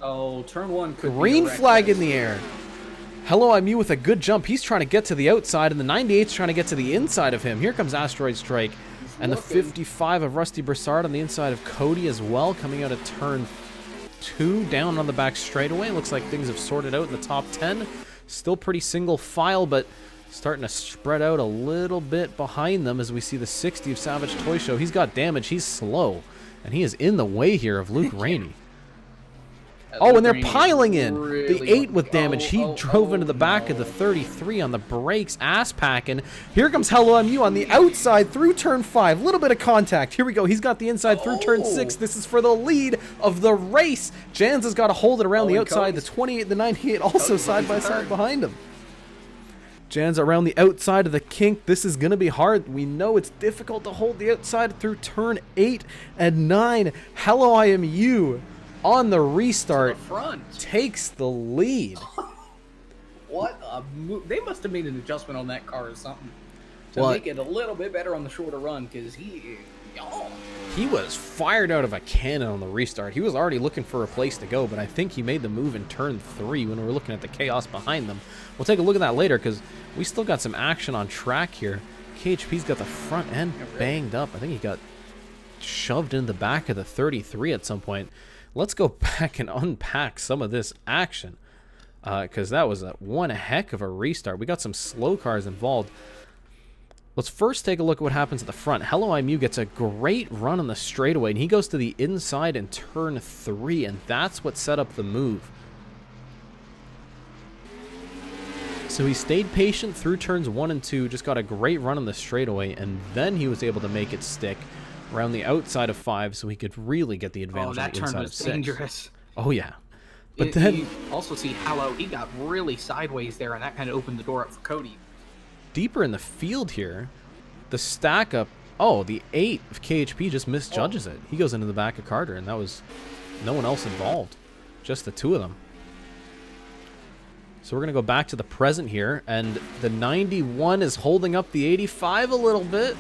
E: Oh, turn 1 could
A: Green
E: be a wreck,
A: flag in
E: guys.
A: the air. Hello, I'm you with a good jump. He's trying to get to the outside, and the 98's trying to get to the inside of him. Here comes Asteroid Strike. And the 55 of Rusty Broussard on the inside of Cody as well, coming out of turn 2, down on the back straightaway. Looks like things have sorted out in the top 10. Still pretty single file, but starting to spread out a little bit behind them as we see the 60 of Savage Toy Show. He's got damage. He's slow, and he is in the way here of Luke Rainey. Oh, and they're piling in. The 8 with damage. He drove into the back of the 33 on the brakes, ass packing. Here comes Hello MU on the outside through turn 5. Little bit of contact. Here we go. He's got the inside through turn 6. This is for the lead of the race. Janza's got to hold it around the outside. The 28, the 98 also side by side behind him. Janza around the outside of the kink. This is going to be hard. We know it's difficult to hold the outside through turn 8 and 9. Hello, I am you. On the restart, takes the lead.
E: What a move. They must have made an adjustment on that car or something to make it a little bit better on the shorter run, because he
A: was fired out of a cannon on the restart. He was already looking for a place to go, but I think he made the move in turn 3 when we were looking at the chaos behind them. We'll take a look at that later, because we still got some action on track here. KHP's got the front end banged up. I think he got shoved in the back of the 33 at some point. Let's go back and unpack some of this action, because that was one heck of a restart. We got some slow cars involved. Let's first take a look at what happens at the front. Hello IMU gets a great run on the straightaway, and he goes to the inside in turn 3, and that's what set up the move. So he stayed patient through turns 1 and 2, just got a great run on the straightaway, and then he was able to make it stick around the outside of 5, so he could really get the advantage on the inside of 6.
E: Dangerous.
A: Oh yeah, but then
E: you also see Hello. He got really sideways there, and that kind of opened the door up for Cody.
A: Deeper in the field here, the stack up. Oh, the 8 of KHP just misjudges it. He goes into the back of Carter, and that was no one else involved, just the 2 of them. So we're gonna go back to the present here, and the 91 is holding up the 85 a little bit.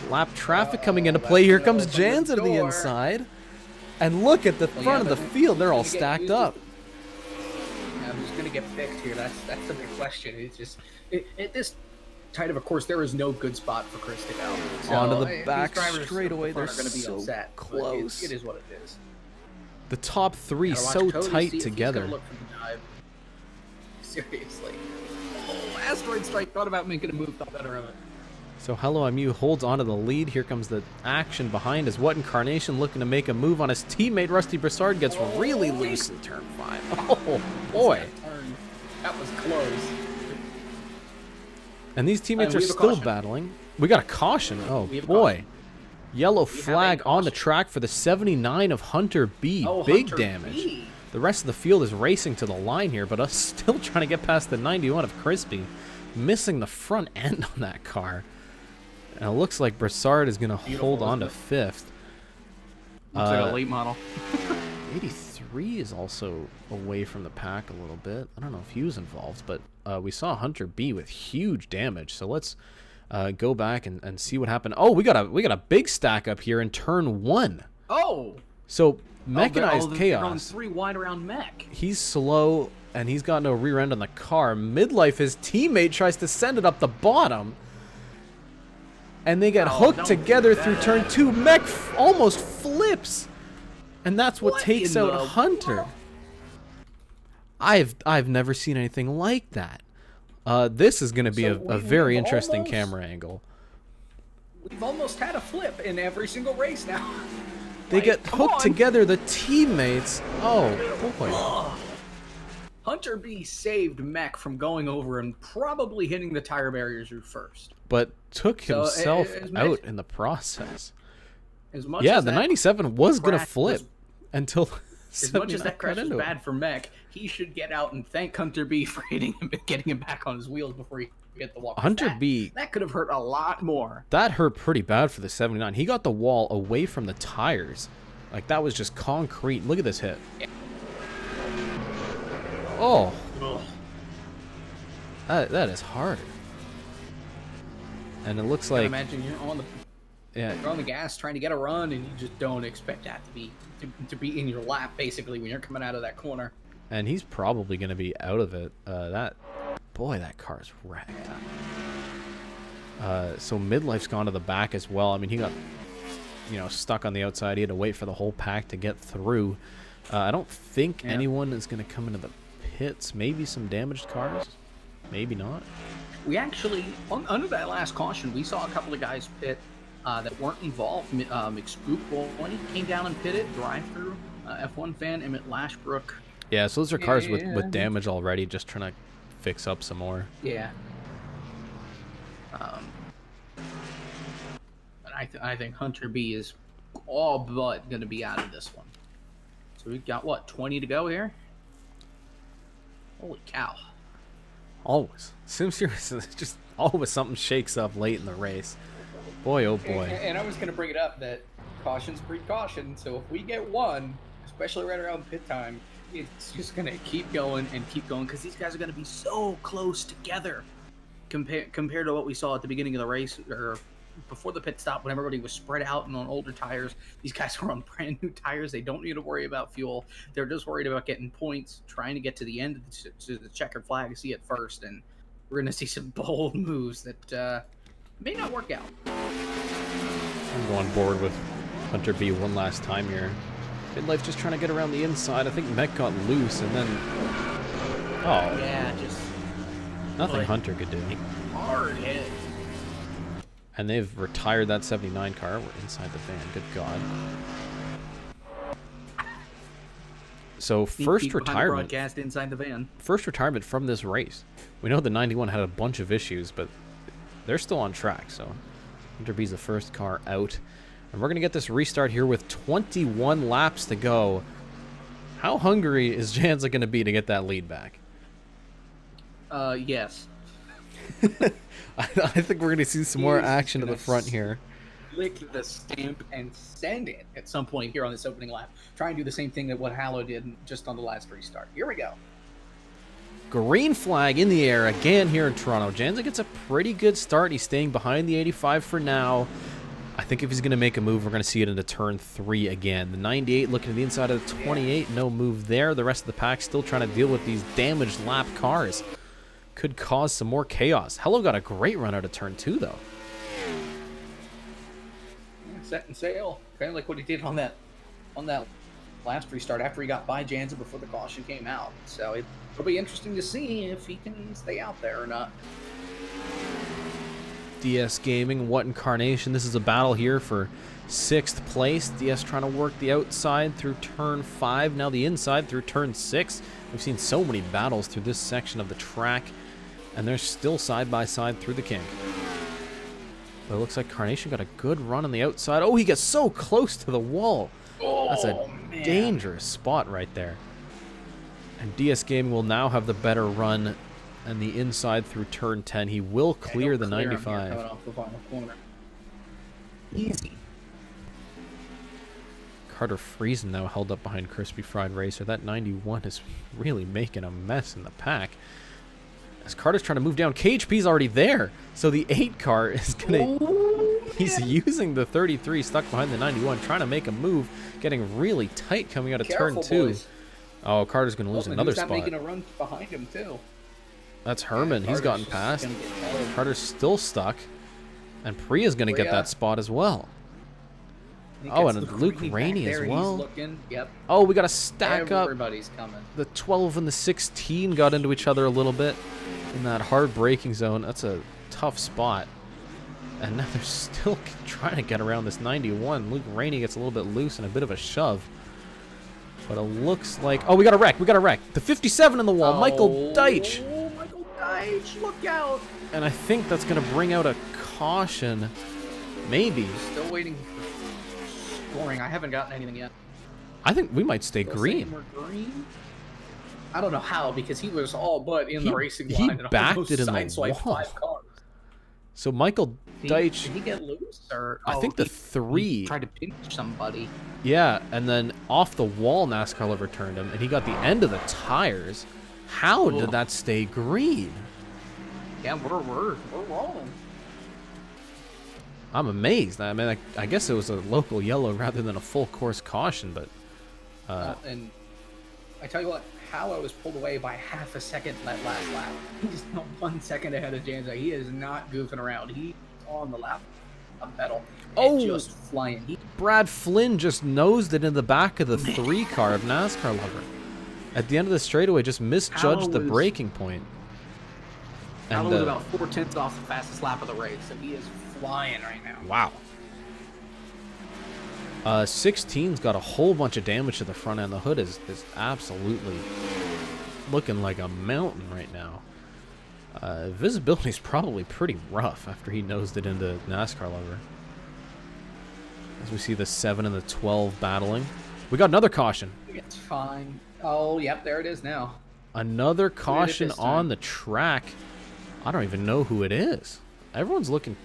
A: Lap traffic coming into play. Here comes Janza to the inside. And look at the front of the field. They're all stacked up.
E: Yeah, who's going to get picked here? That's the big question. It's just, at this tight of a course, there is no good spot for Chris to go. So,
A: onto the back
E: these
A: straightaway. They're
E: gonna be
A: so
E: upset,
A: close.
E: It is what it is.
A: The top 3
E: Gotta watch
A: so
E: Cody,
A: tight
E: see if he's
A: together.
E: gonna look for the dive. Seriously. Oh, Asteroid Strike thought about making a move, thought better of it.
A: So Hello MU holds onto the lead. Here comes the action behind as What Incarnation looking to make a move on his teammate. Rusty Broussard gets really loose in turn 5. Oh boy.
E: That was close.
A: And these teammates are
E: we have a
A: still
E: caution.
A: battling. We got a caution. Oh
E: We have a
A: boy.
E: caution.
A: Yellow
E: We have a
A: flag on the
E: caution.
A: track for the 79 of Hunter B.
E: Oh,
A: Big
E: Hunter
A: damage.
E: B.
A: The rest of the field is racing to the line here, but us still trying to get past the 91 of Crispy. Missing the front end on that car. And it looks like Broussard is going to hold on to 5th.
E: Looks like a late model.
A: 83 is also away from the pack a little bit. I don't know if he was involved, but we saw Hunter B with huge damage. So let's go back and see what happened. Oh, we got a big stack up here in turn 1.
E: Oh!
A: So Mechanized
E: They're
A: Chaos.
E: on 3 wide around Mech.
A: He's slow, and he's got no rear end on the car. Midlife, his teammate tries to send it up the bottom. And they get hooked together through turn 2. Mech almost flips. And that's what takes
E: in
A: out
E: the
A: Hunter.
E: world?
A: I've never seen anything like that. This is going to be
E: So
A: a
E: we
A: very
E: have
A: interesting
E: almost-
A: camera angle.
E: We've almost had a flip in every single race now.
A: They
E: Like,
A: get
E: come
A: hooked
E: on.
A: together, the teammates. Oh, boy.
E: Hunter B saved Mech from going over and probably hitting the tire barriers first.
A: But took
E: So,
A: himself
E: as much-
A: out in the process.
E: As much
A: Yeah,
E: as
A: the
E: that
A: 97 was going to
E: crash
A: flip
E: was-
A: until
E: As much as
A: 79
E: that crash
A: got
E: was
A: into it.
E: bad for Mech, he should get out and thank Hunter B for hitting him and getting him back on his wheels before he hit the wall. 'Cause
A: Hunter
E: that-
A: B,
E: That could have hurt a lot more.
A: that hurt pretty bad for the 79. He got the wall away from the tires. Like, that was just concrete. Look at this hit. Oh, that is hard. And it looks
E: I
A: like,
E: imagine
A: yeah,
E: you're on the gas trying to get a run, and you just don't expect that to be in your lap basically when you're coming out of that corner.
A: and he's probably going to be out of it. Boy, that car's wrecked. So Midlife's gone to the back as well. I mean, he got, stuck on the outside. He had to wait for the whole pack to get through. I don't think anyone is going to come into the pits. Maybe some damaged cars. Maybe not.
E: We actually, under that last caution, we saw a couple of guys pit that weren't involved. McSpook, when he came down and pitted, drive-through, F1 fan, Emmett Lashbrook.
A: Yeah, so those are cars
E: Yeah.
A: with damage already, just trying to fix up some more.
E: Yeah. But I think Hunter B is all but going to be out of this one. So we've got, what, 20 to go here? Holy cow.
A: Always. Sim Series, just always something shakes up late in the race. Boy, oh boy.
E: And I was going to bring it up that caution's precaution, so if we get one, especially right around pit time, it's just going to keep going and keep going, because these guys are going to be so close together compared to what we saw at the beginning of the race, or before the pit stop when everybody was spread out and on older tires. These guys are on brand new tires. They don't need to worry about fuel. They're just worried about getting points, trying to get to the end of the checkered flag, see it first, and we're going to see some bold moves that may not work out.
A: I'm going board with Hunter B one last time here. Midlife just trying to get around the inside. I think Mech got loose and then... Oh,
E: Yeah, just
A: nothing
E: boy.
A: Hunter could do.
E: hard hit.
A: And they've retired that 79 car. We're inside the van. Good God. So first
E: Peek behind the
A: retirement.
E: broadcast inside the van.
A: First retirement from this race. We know the 91 had a bunch of issues, but they're still on track. So Hunter B's the first car out. And we're going to get this restart here with 21 laps to go. How hungry is Janza going to be to get that lead back?
E: Yes.
A: I think we're going to see some more
E: He's
A: action to the
E: gonna
A: front here.
E: Lick the stamp and send it at some point here on this opening lap. Try and do the same thing that what Hallow did just on the last restart. Here we go.
A: Green flag in the air again here in Toronto. Janza gets a pretty good start. He's staying behind the 85 for now. I think if he's going to make a move, we're going to see it into turn 3 again. The 98 looking to the inside of the 28. No move there. The rest of the pack still trying to deal with these damaged lap cars. Could cause some more chaos. Hello got a great run out of turn 2, though.
E: Set and sail. Kind of like what he did on that last restart after he got by Janza before the caution came out. So it'll be interesting to see if he can stay out there or not.
A: DS Gaming, what incarnation? This is a battle here for 6th place. DS trying to work the outside through turn 5. Now the inside through turn 6. We've seen so many battles through this section of the track. And they're still side by side through the kink. But it looks like Carnation got a good run on the outside. Oh, he gets so close to the wall. That's a
E: man.
A: dangerous spot right there. And DS Gaming will now have the better run and the inside through turn 10. He will clear the 95.
E: Coming off the final corner. Easy.
A: Carter Friesen now held up behind Crispy Fried Racer. That 91 is really making a mess in the pack. As Carter's trying to move down, KHP's already there. So the 8 car is going to... He's using the 33 stuck behind the 91, trying to make a move, getting really tight coming out of
E: Careful,
A: turn 2.
E: boys.
A: Oh, Carter's going to lose another spot.
E: making a run behind him too.
A: That's Herman. He's
E: Carter's
A: gotten
E: just
A: past.
E: gonna get held.
A: Carter's still stuck. And Prix is going to get
E: Priya.
A: that spot as well.
E: He
A: Oh,
E: gets
A: and
E: Luke
A: Luke
E: Rainey back
A: Rainey as
E: there,
A: well.
E: He's looking. Yep.
A: Oh, we got to stack up.
E: Everybody's coming.
A: The 12 and the 16 got into each other a little bit. in that hard braking zone. That's a tough spot. And now they're still trying to get around this 91. Luke Rainey gets a little bit loose and a bit of a shove. But it looks like... Oh, we got a wreck. We got a wreck. The 57 in the wall. Michael Deitch.
E: Oh, Michael Deitch. Look out.
A: And I think that's going to bring out a caution. Maybe.
E: Still waiting for scoring. I haven't gotten anything yet.
A: I think we might stay green.
E: We're green. I don't know how, because he was all but in the racing
A: he
E: line. And
A: backed
E: almost
A: it in the
E: sideswiped
A: wall.
E: 5 cars.
A: So Michael Deitch...
E: Did he get loose? Or,
A: I think the
E: he
A: 3...
E: tried to pinch somebody.
A: Yeah, and then off the wall, NASCAR overturned him, and he got the end of the tires. How did that stay green?
E: Yeah, we're rolling.
A: I'm amazed. I mean, I guess it was a local yellow rather than a full course caution, but...
E: And I tell you what, Howe was pulled away by half a second that last lap. He's not 1 second ahead of Janza. He is not goofing around. He's on the lap of pedal.
A: Oh,
E: just flying.
A: Brad Flynn just nosed it in the back of the 3 car of NASCAR Lover. At the end of the straightaway, just misjudged the braking point.
E: And was about 4/10 off the fastest lap of the race, so he is flying right now.
A: Wow. 16's got a whole bunch of damage to the front end. The hood is absolutely looking like a mountain right now. Visibility is probably pretty rough after he nosed it into NASCAR Lover. As we see the 7 and the 12 battling. We got another caution.
E: It's fine. Oh, yep, there it is now.
A: Another caution on the track. I don't even know who it is. Everyone's looking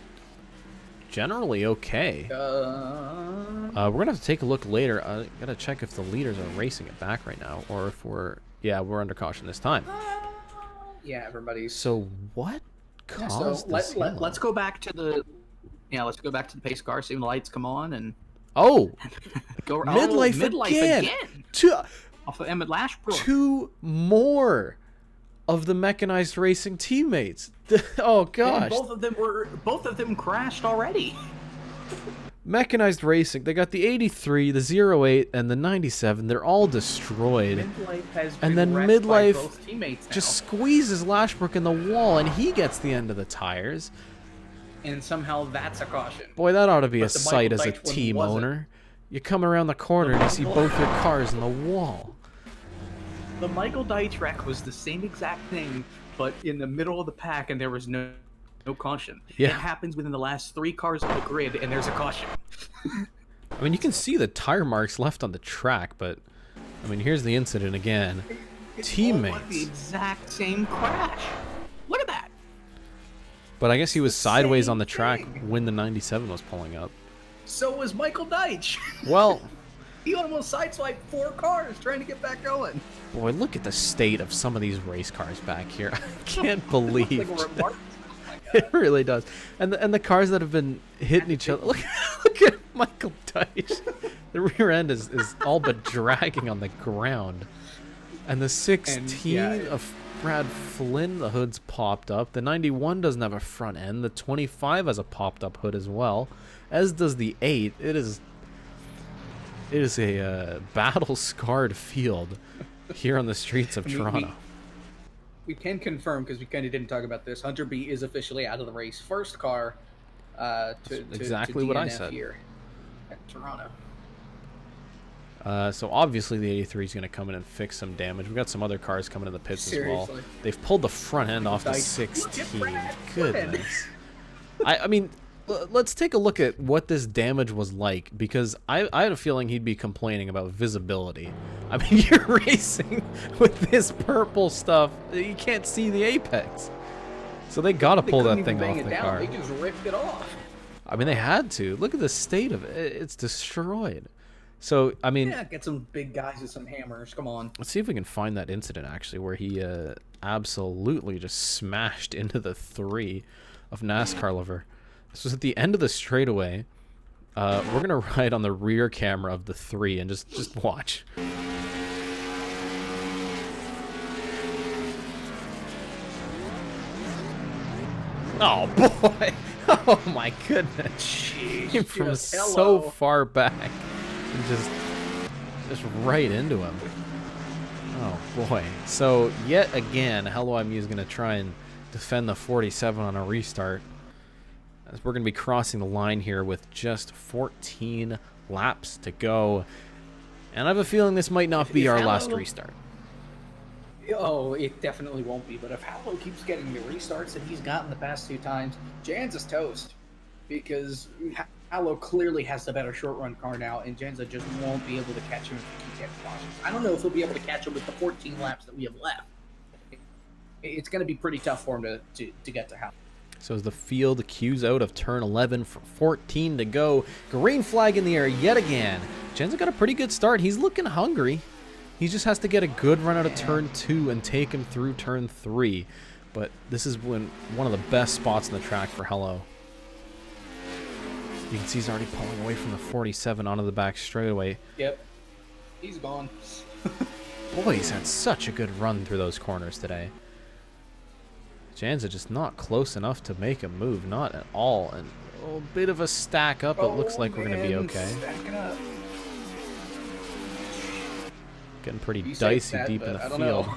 A: generally okay. We're going to have to take a look later. I got to check if the leaders are racing it back right now, or if we're under caution this time.
E: Yeah, everybody's...
A: So what caused this?
E: Let's go back to the... Yeah, let's go back to the pace car, see when the lights come on, and...
A: Oh!
E: Go
A: midlife again!
E: Off of Emmett Lashbrook.
A: 2 more of the mechanized racing teammates. Oh gosh!
E: And both of them crashed already.
A: Mechanized racing. They got the 83, the 08, and the 97. They're all destroyed.
E: Midlife has
A: and
E: been
A: then
E: wrecked by
A: Midlife
E: both teammates now.
A: just squeezes Lashbrook in the wall, and he gets the end of the tires.
E: And somehow that's a caution.
A: Boy, that ought to be
E: But
A: a
E: the
A: sight as
E: Michael
A: a
E: Deitch one
A: team
E: wasn't.
A: owner. You come around the corner and you see both your cars in the wall.
E: The Michael Deitch wreck was the same exact thing, but in the middle of the pack, and there was no caution.
A: Yeah.
E: It happens within the last 3 cars on the grid, and there's a caution.
A: I mean, you can see the tire marks left on the track, but I mean, here's the incident again. Teammates.
E: The exact same crash. Look at that.
A: But I guess he was sideways
E: same
A: on the track
E: thing.
A: when the 97 was pulling up.
E: So was Michael Deitch.
A: Well,
E: He almost sideswiped 4 cars trying to get back going.
A: boy, look at the state of some of these race cars back here. I can't believe
E: Like a remark-
A: it really does. And the cars that have been hitting each other. Look at Michael Deitch. The rear end is all but dragging on the ground. And the 16 of Brad Flynn, the hood's popped up. The 91 doesn't have a front end. The 25 has a popped up hood as well, as does the 8. It is a battle-scarred field here on the streets of Toronto.
E: We can confirm, because we kind of didn't talk about this, Hunter B is officially out of the race. First car to
A: exactly what I
E: DNF
A: said.
E: Here at Toronto.
A: So obviously the 83 is going to come in and fix some damage. We've got some other cars coming in the pits as well. They've pulled the front end off the 16. Goodness. I mean, let's take a look at what this damage was like, because I had a feeling he'd be complaining about visibility. I mean, you're racing with this purple stuff. You can't see the apex. So they got to pull that thing off the car.
E: They just ripped it off.
A: I mean, they had to. Look at the state of it. It's destroyed. So, I mean...
E: Yeah, get some big guys with some hammers. Come on.
A: Let's see if we can find that incident, actually, where he absolutely just smashed into the 3 of NASCAR Lover. This was at the end of the straightaway. We're going to ride on the rear camera of the 3 and just watch. Oh, boy. Oh, my goodness.
E: Jeez,
A: Came from so far back and just right into him. Oh, boy. So, yet again, Hello I'm is going to try and defend the 47 on a restart. As we're going to be crossing the line here with just 14 laps to go. And I have a feeling this might not be our last restart.
E: Oh, it definitely won't be. But if Hallow keeps getting the restarts that he's gotten the past 2 times, Jans is toast. Because Hallow clearly has the better short-run car now, and Janza just won't be able to catch him if he keeps getting cautions. I don't know if he'll be able to catch him with the 14 laps that we have left. It's going to be pretty tough for him to get to Hallow.
A: So as the field cues out of turn 11 for 14 to go, green flag in the air yet again. Janza got a pretty good start. He's looking hungry. He just has to get a good run out of turn 2 and take him through turn 3. But this is one of the best spots in the track for Hello. You can see he's already pulling away from the 47 onto the back straightaway.
E: Yep. He's gone.
A: Boy, he's had such a good run through those corners today. Janza just not close enough to make a move. Not at all. And a bit of a stack up. It looks like we're going to be okay.
E: Stacking up.
A: Getting pretty dicey deep in the field.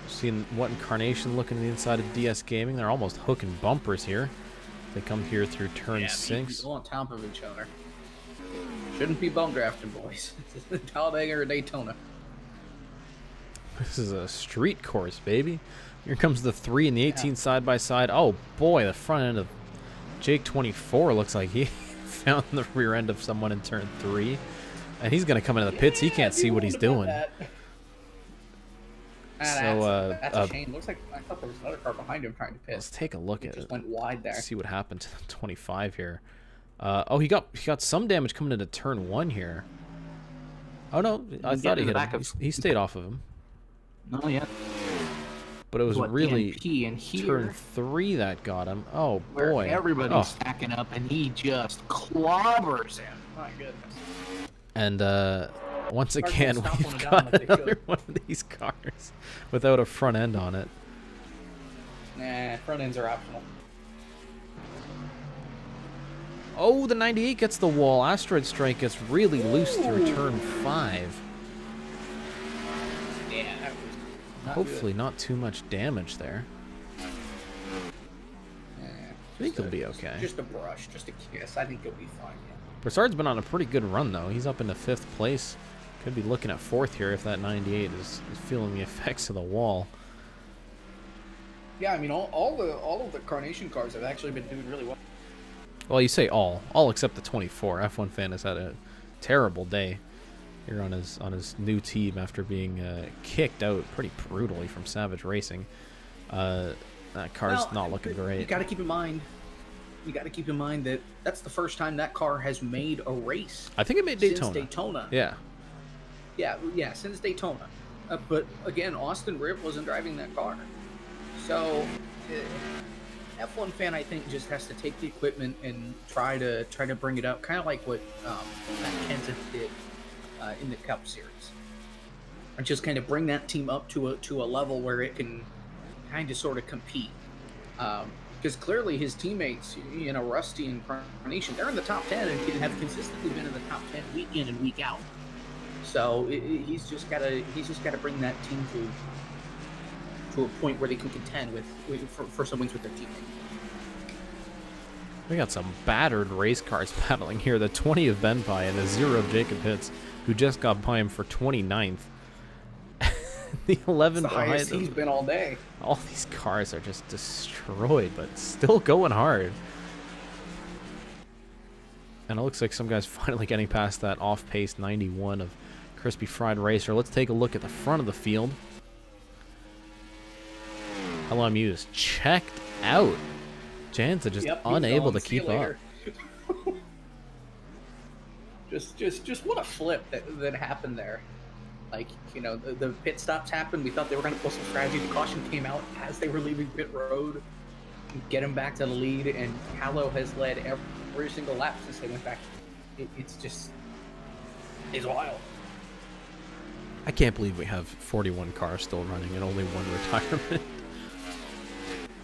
A: Seeing what Incarnation looking at the inside of DS Gaming. They're almost hooking bumpers here. They come here through turn 6.
E: All on top of each other. Shouldn't be bum drafting, boys. Talladega or Daytona.
A: This is a street course, baby. Here comes the 3 and the 18 side by side. Oh boy, the front end of Jake 24 looks like he found the rear end of someone in turn 3. And he's going to come into the pits. He can't see what he's doing. So,
E: that's a shame. Looks like I thought there was another car behind him trying to pit.
A: Let's take a look at it.
E: Just went wide there.
A: See what happened to the 25 here. Oh, he got some damage coming into turn 1 here. Oh no, I thought he hit him. He stayed off of him.
E: No, yeah.
A: But it was really
E: and here,
A: turn 3 that got him. Oh
E: where
A: boy.
E: everybody's stacking up, and he just clobbers him. My goodness.
A: And once again, we've got another one of these cars without a front end on it.
E: Nah, front ends are optional.
A: Oh, the 98 gets the wall. Asteroid Strike gets really loose through turn 5.
E: Yeah, that was not
A: Hopefully
E: good.
A: not too much damage there.
E: Yeah,
A: I think he'll be okay.
E: Just a brush, just a kiss. I think he'll be fine. Yeah.
A: Broussard's been on a pretty good run, though. He's up into 5th place. Could be looking at 4th here if that 98 is feeling the effects of the wall.
E: Yeah, I mean, all of the Carnation cars have actually been doing really well.
A: Well, you say all except the 24. F1 Fan has had a terrible day here on his new team after being kicked out pretty brutally from Savage Racing. That car's not looking great.
E: You got to keep in mind. That that's the first time that car has made a race.
A: I think it made Daytona.
E: Since Daytona.
A: Yeah.
E: Yeah, since Daytona. But again, Austin Ripp wasn't driving that car. So, F1 Fan, I think, just has to take the equipment and try to bring it up, kind of like what Matt Kenseth did in the Cup Series, and just kind of bring that team up to a level where it can kind of sort of compete. Because clearly his teammates, Rusty and Carnation, they're in the top 10 and have consistently been in the top 10 week in and week out. So he's just gotta bring that team to a point where they can contend for some wins with their team.
A: We got some battered race cars battling here. The 20 of Ben Pye and the 0 of Jacob Hitz, who just got by him for 29th. The 11
E: It's the highest he's been all day.
A: All these cars are just destroyed, but still going hard. And it looks like some guy's finally getting past that off-pace 91 of Crispy Fried Racer. Let's take a look at the front of the field. LMU is checked out. Janza just unable to keep up.
E: just what a flip that happened there. Like, the pit stops happened. We thought they were going to pull some strategy. The caution came out as they were leaving pit road. Get him back to the lead, and Hallow has led every single lap since they went back. It's wild.
A: I can't believe we have 41 cars still running and only one retirement.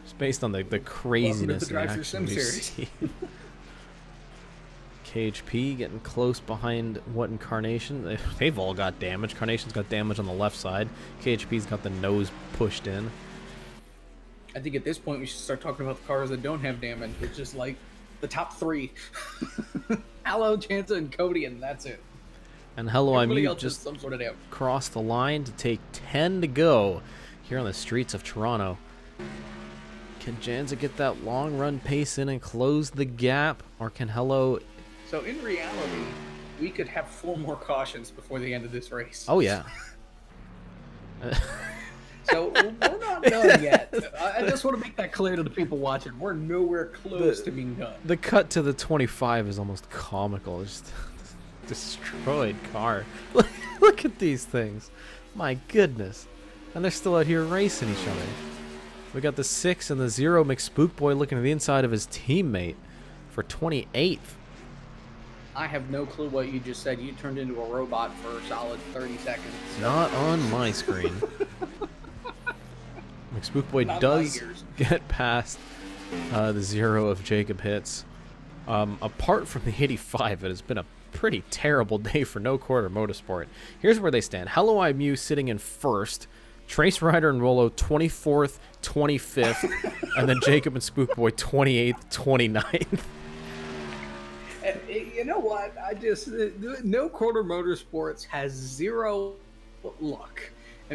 A: It's based on the craziness in the action we've seen. KHP getting close behind what Incarnation? They've all got damage. Carnation's got damage on the left side. KHP's got the nose pushed in.
E: I think at this point we should start talking about the cars that don't have damage, which is like the top 3. Hello, Chanza, and Cody, and that's it.
A: And Hello,
E: Everybody
A: I'm
E: else
A: just
E: has some sort of damage.
A: crossed the line to take 10 to go here on the streets of Toronto. Can Janza get that long run pace in and close the gap? Or can Hello...
E: So in reality, we could have 4 more cautions before the end of this race.
A: Oh, yeah.
E: So we're not done yet. I just want to make that clear to the people watching. We're nowhere close to being done.
A: The cut to the 25 is almost comical. It's just destroyed car. Look at these things. My goodness. And they're still out here racing each other. We got the 6 and the 0 McSpookboy looking at the inside of his teammate for 28th.
E: I have no clue what you just said. You turned into a robot for a solid 30 seconds.
A: Not on my screen. McSpookboy does get past the 0 of Jacob Hits. Apart from the 85, it has been a pretty terrible day for No Quarter Motorsport. Here's where they stand. Hello IMU sitting in first. Trace Rider and Rolo 24th, 25th, and then Jacob and Spookboy 28th, 29th.
E: You know what? No Quarter Motorsports has 0 luck.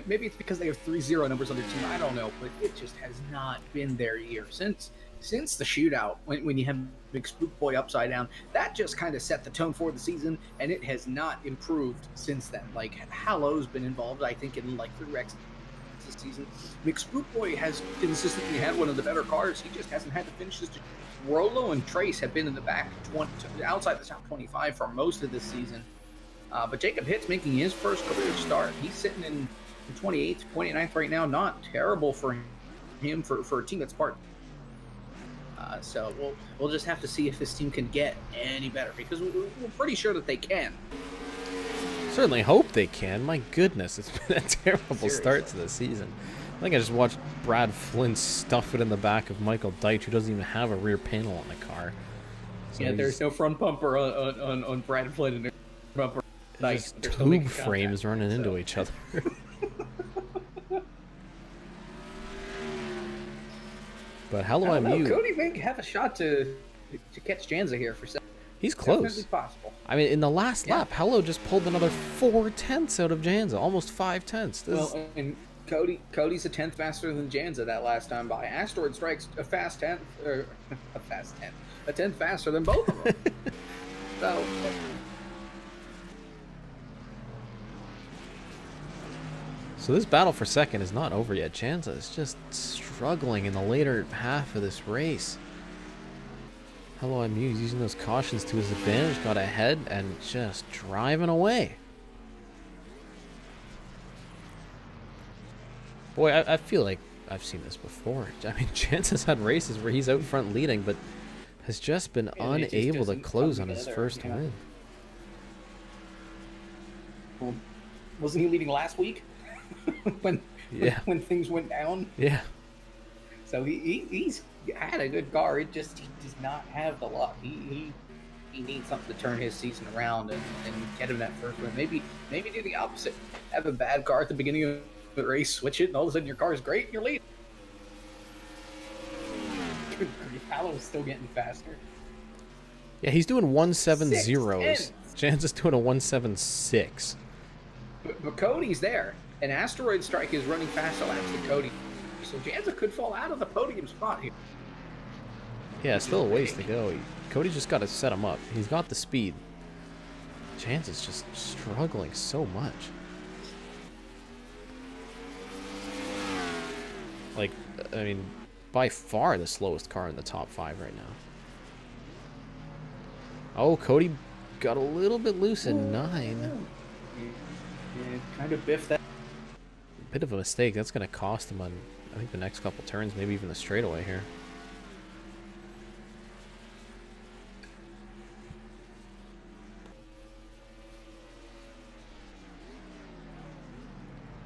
E: Maybe it's because they have 3 0 numbers on their team. I don't know, but it just has not been their year since the shootout. When you have Big Spookboy upside down, that just kind of set the tone for the season, and it has not improved since then. Like Halo's been involved, I think, in like 3 wrecks this season. McSpookboy has consistently had one of the better cars. He just hasn't had to finish this. Rolo and Trace have been in the back outside the top 25 for most of this season. But Jacob Hits making his first career start. He's sitting in 28th, 29th right now. Not terrible for him for a team that's part. So we'll just have to see if this team can get any better, because we're pretty sure that they can.
A: Certainly hope they can. My goodness, it's been a terrible start to the season. I think I just watched Brad Flynn stuff it in the back of Michael Deitch, who doesn't even have a rear panel on the car. So
E: yeah, there's no front bumper on Brad Flynn and bumper.
A: Just tube frames running into each other. But Hello IMU.
E: Cody may have a shot to catch Janza here for second.
A: He's close.
E: Definitely possible.
A: I mean, in the last lap, Hello just pulled another 4 tenths out of Janza, almost 5 tenths.
E: And Cody's a 10th faster than Janza that last time by. Asteroid Strike's a 10th faster than both of them.
A: So this battle for second is not over yet. Janza is just struggling in the later half of this race. Hello IMU is using those cautions to his advantage, got ahead and just driving away. Boy, I feel like I've seen this before. I mean, Janza's had races where he's out front leading, but has just been unable to close on his first win.
E: Well, wasn't he leading last week? when things went down.
A: Yeah.
E: So he's had a good car. He does not have the luck. He needs something to turn his season around and get him that first win. Maybe do the opposite. Have a bad car at the beginning of the race, switch it, and all of a sudden your car is great and you're leading. Halo's still getting faster.
A: Yeah, he's doing 170s. Janza's doing a 176.
E: But Cody's there. And Asteroid Strike is running faster laps than Cody. So Janza could fall out of the podium spot here.
A: Yeah, still a ways to go. Cody just got to set him up. He's got the speed. Janza's just struggling so much. Like, I mean, by far the slowest car in the top 5 right now. Oh, Cody got a little bit loose in 9.
E: Yeah, kind of biffed that.
A: Bit of a mistake. That's going to cost him on, I think, the next couple turns, maybe even the straightaway here.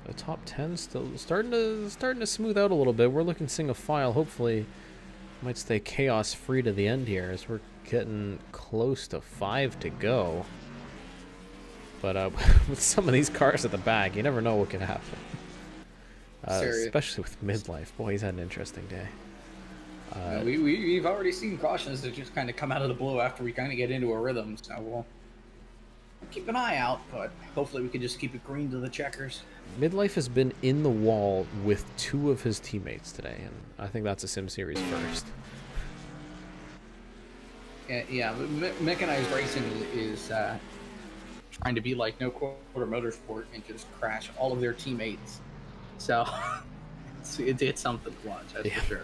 A: The top 10 still starting to smooth out a little bit. We're looking single file. Hopefully, might stay chaos free to the end here as we're getting close to 5 to go. But with some of these cars at the back, you never know what can happen. Especially with midlife. Boy, he's had an interesting day.
F: We've already seen cautions that just kind of come out of the blue after we kind of get into a rhythm, so we'll keep an eye out, but hopefully we can just keep it green to the checkers.
A: Midlife has been in the wall with 2 of his teammates today, and I think that's a Sim Series first.
F: Yeah, mechanized racing is trying to be like No Quarter Motorsport and just crash all of their teammates. So it's something to watch, that's for sure.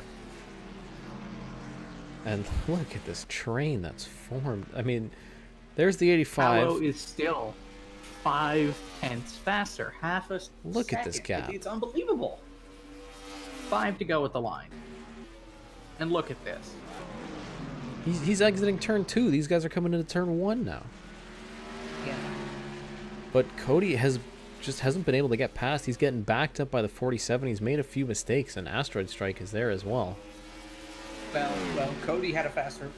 A: And look at this train that's formed. I mean, there's the 85.
E: Paolo is still 5 tenths faster, half a
A: Look
E: second.
A: at this gap.
E: It's unbelievable. 5 to go at the line. And look at this.
A: He's exiting turn 2. These guys are coming into turn 1 now.
E: Yeah.
A: But Cody hasn't been able to get past. He's getting backed up by the 47. He's made a few mistakes, and Asteroid Strike is there as well.
F: Well, Cody had a faster.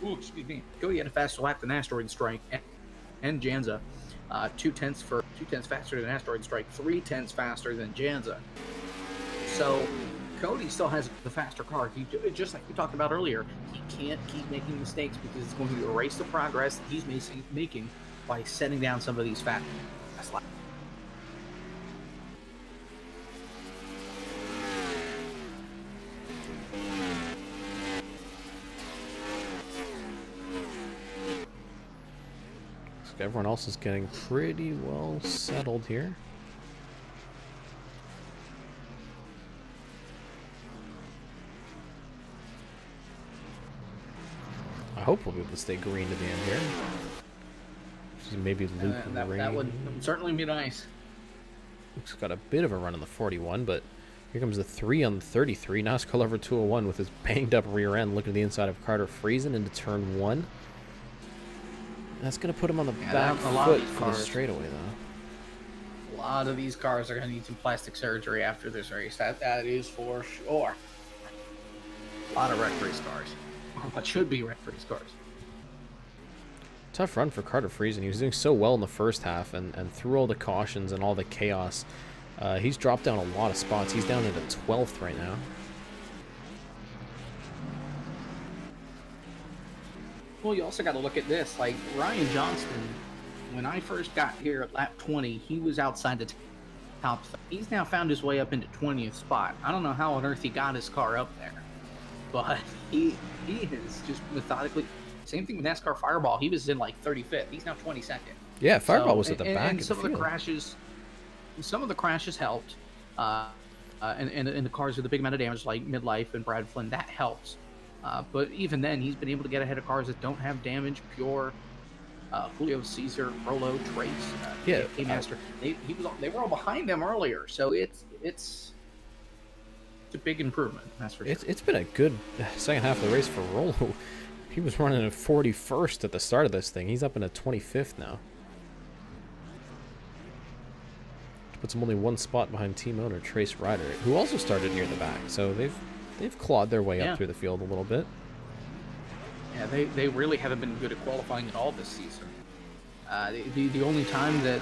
F: Ooh, excuse me.
E: Cody had a faster lap than Asteroid Strike and Janza. 2 tenths faster than Asteroid Strike, 3 tenths faster than Janza. So Cody still has the faster car. Just like we talked about earlier, he can't keep making mistakes because it's going to erase the progress that he's making by setting down some of these fast laps.
A: Everyone else is getting pretty well settled here. I hope we'll be able to stay green to the end here. Maybe Luke
E: that would certainly be nice.
A: Luke's got a bit of a run on the 41, but here comes the 3 on the 33. NASCAR Lover 201 with his banged up rear end looking at the inside of Carter Friesen into turn 1. That's going to put him on the back foot for the straightaway, though.
F: A lot of these cars are going to need some plastic surgery after this race. That is for sure.
E: A lot of wrecked race cars. Or what should be wrecked race cars.
A: Tough run for Carter Friesen. He was doing so well in the first half, and through all the cautions and all the chaos, he's dropped down a lot of spots. He's down into 12th right now.
E: Well, you also got to look at this. Like, Ryan Johnston, when I first got here at lap 20, he was outside the top. He's now found his way up into 20th spot. I don't know how on earth he got his car up there. But he has just methodically... Same thing with NASCAR Fireball. He was in, like, 35th. He's now 22nd.
A: Yeah, Fireball was at the back
E: and
A: of
E: some
A: the
E: of the
A: field.
E: Some of the crashes helped. And the cars with the big amount of damage, like Midlife and Brad Flynn, that helps. But even then, he's been able to get ahead of cars that don't have damage. Pure, Julio Caesar, Rolo, Trace, K-Master. They were all behind them earlier, so it's a big improvement. That's for sure.
A: It's been a good second half of the race for Rolo. He was running at 41st at the start of this thing. He's up into 25th now. Puts him only 1 spot behind team owner Trace Ryder, who also started near the back. So they've clawed their way up through the field a little bit.
E: Yeah, they really haven't been good at qualifying at all this season. The only time that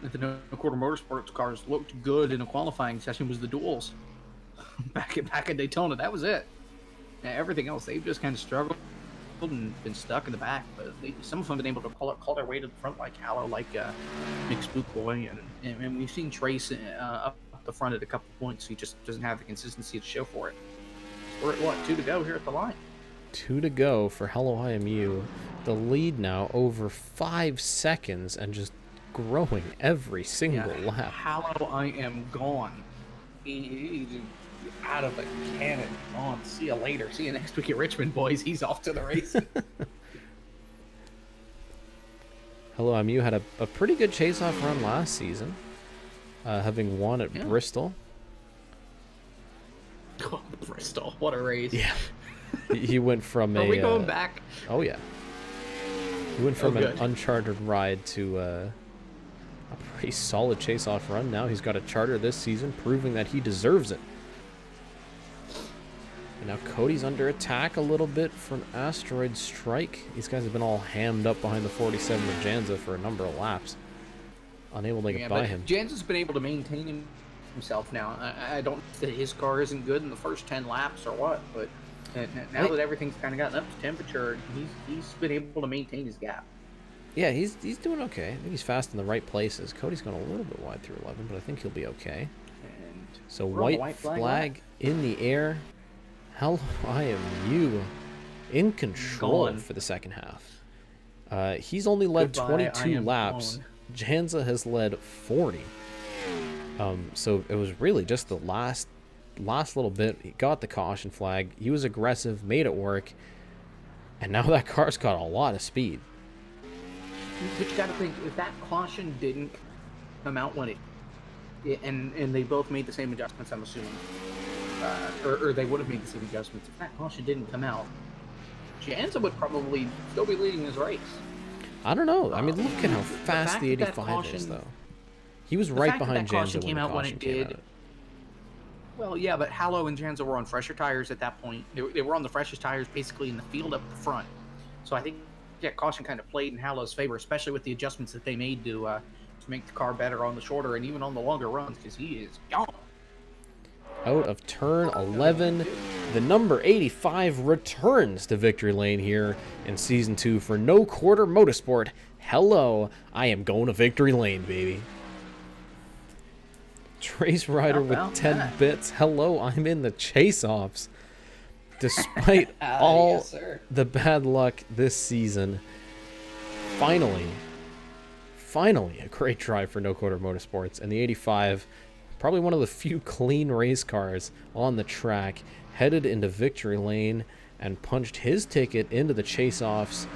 E: the No Quarter Motorsports cars looked good in a qualifying session was the duels back at Daytona. That was it. Everything else, they've just kind of struggled and been stuck in the back. But some of them have been able to call their way to the front, like Hallow, like Mick Spookboy, and we've seen Trace up the front at a couple points. He just doesn't have the consistency to show for it. We're at, what, 2 to go here at the line?
A: 2 to go for Hello IMU. The lead now over 5 seconds and just growing every single lap.
E: Hallow, I am gone. He's out of the cannon. On. See you later. See you next week at Richmond, boys. He's off to the races.
A: Hello IMU had a pretty good chase-off run last season, having won at Bristol.
E: Oh, Bristol, what a race.
A: Yeah. He went from
E: Are we going back?
A: Oh, yeah. He went from an unchartered ride to a pretty solid chase-off run. Now he's got a charter this season, proving that he deserves it. And now Cody's under attack a little bit from Asteroid Strike. These guys have been all hammed up behind the 47 of Janza for a number of laps. Unable to get by him.
F: Janza's been able to maintain himself now. I don't know that his car isn't good in the first 10 laps or what, but now that everything's kind of gotten up to temperature, he's been able to maintain his gap.
A: Yeah, he's doing okay. I think he's fast in the right places. Cody's gone a little bit wide through 11, but I think he'll be okay.
F: And
A: so white flag in the air. Hello, I am you in control for the second half. He's only led 22 laps. Janza has led 40. So it was really just the last little bit. He got the caution flag. He was aggressive, made it work, and now that car's got a lot of speed.
E: But you got to think, if that caution didn't come out when and they both made the same adjustments, I'm assuming, or they would have made the same adjustments. If that caution didn't come out, Janza would probably still be leading this race.
A: I don't know. I mean, look at how fast the 85 is, though. He was right behind Janza when the caution came out.
E: Well, yeah, but Hallow and Janza were on fresher tires at that point. They were on the freshest tires basically in the field up the front. So I think that caution kind of played in Hallow's favor, especially with the adjustments that they made to make the car better on the shorter and even on the longer runs, because he is gone.
A: Out of turn 11, the number 85 returns to victory lane here in Season 2 for No Quarter Motorsport. Hello, I am going to victory lane, baby. Trace Rider with 10 bits. Hello, I'm in the chase-offs. Despite all the bad luck this season, finally, a great drive for No Quarter Motorsports. And the 85, probably one of the few clean race cars on the track, headed into victory lane and punched his ticket into the chase-offs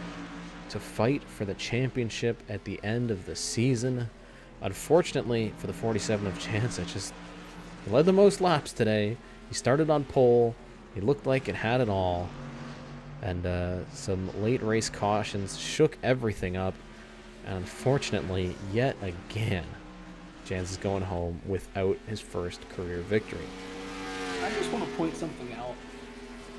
A: to fight for the championship at the end of the season. Unfortunately for the 47 of Janza, he led the most laps today. He started on pole. He looked like it had it all. And some late race cautions shook everything up. And unfortunately, yet again, Janza's going home without his first career victory.
F: I just want to point something out,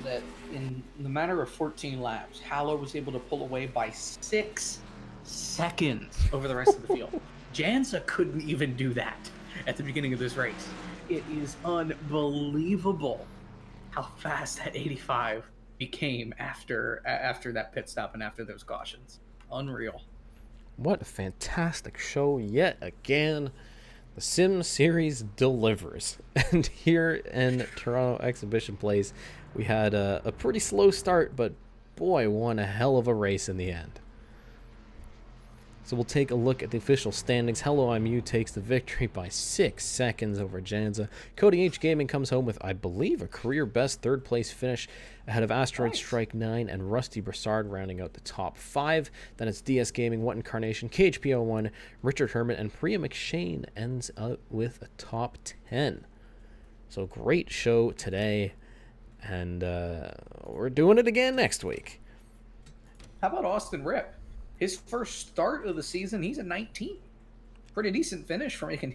F: that in the matter of 14 laps, Hallow was able to pull away by 6 seconds over the rest of the field. Janza couldn't even do that at the beginning of this race. It is unbelievable how fast that 85 became after that pit stop and after those cautions. Unreal.
A: What a fantastic show yet again. The Sim Series delivers. And here in Toronto Exhibition Place, we had a pretty slow start, but boy, one a hell of a race in the end. So we'll take a look at the official standings. Hello, I'm You takes the victory by 6 seconds over Janza. CodyHGaming comes home with, I believe, a career best third place finish ahead of Asteroid Strike 9 and Rusty Broussard rounding out the top 5. Then it's DS Gaming, What Incarnation, KHPO1, Richard Herman, and Priya McShane ends up with a top 10. So great show today, and we're doing it again next week.
F: How about Austin Ripp? His first start of the season, he's a 19. Pretty decent finish for making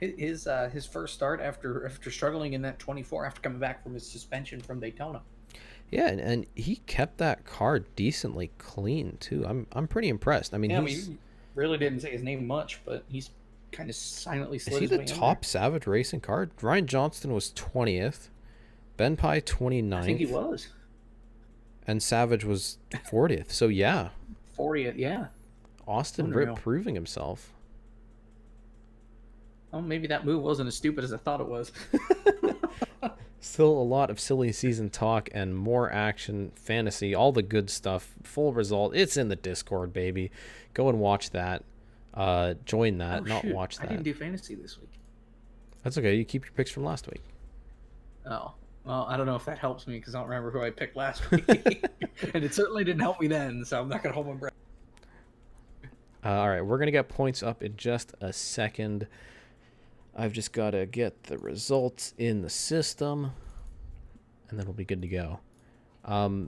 F: his first start after struggling in that 24 after coming back from his suspension from Daytona.
A: Yeah, and he kept that car decently clean too. I'm pretty impressed. I mean,
F: he really didn't say his name much, but he's kind of silently slid his
A: way
F: in.
A: Is he the top Savage Racing car? Ryan Johnston was 20th, Ben Pye 29th.
F: I think he was.
A: And Savage was 40th. So yeah.
F: 40th, yeah.
A: Austin Ripp proving himself.
F: Oh, maybe that move wasn't as stupid as I thought it was.
A: Still a lot of silly season talk and more action, fantasy, all the good stuff. Full result. It's in the Discord, baby. Go and watch that. Join that, watch that.
F: I didn't do fantasy this week.
A: That's okay. You keep your picks from last week.
F: Oh. Well, I don't know if that helps me because I don't remember who I picked last week. And it certainly didn't help me then, so I'm not going to hold my breath.
A: All right, we're going to get points up in just a second. I've just got to get the results in the system, and then we'll be good to go.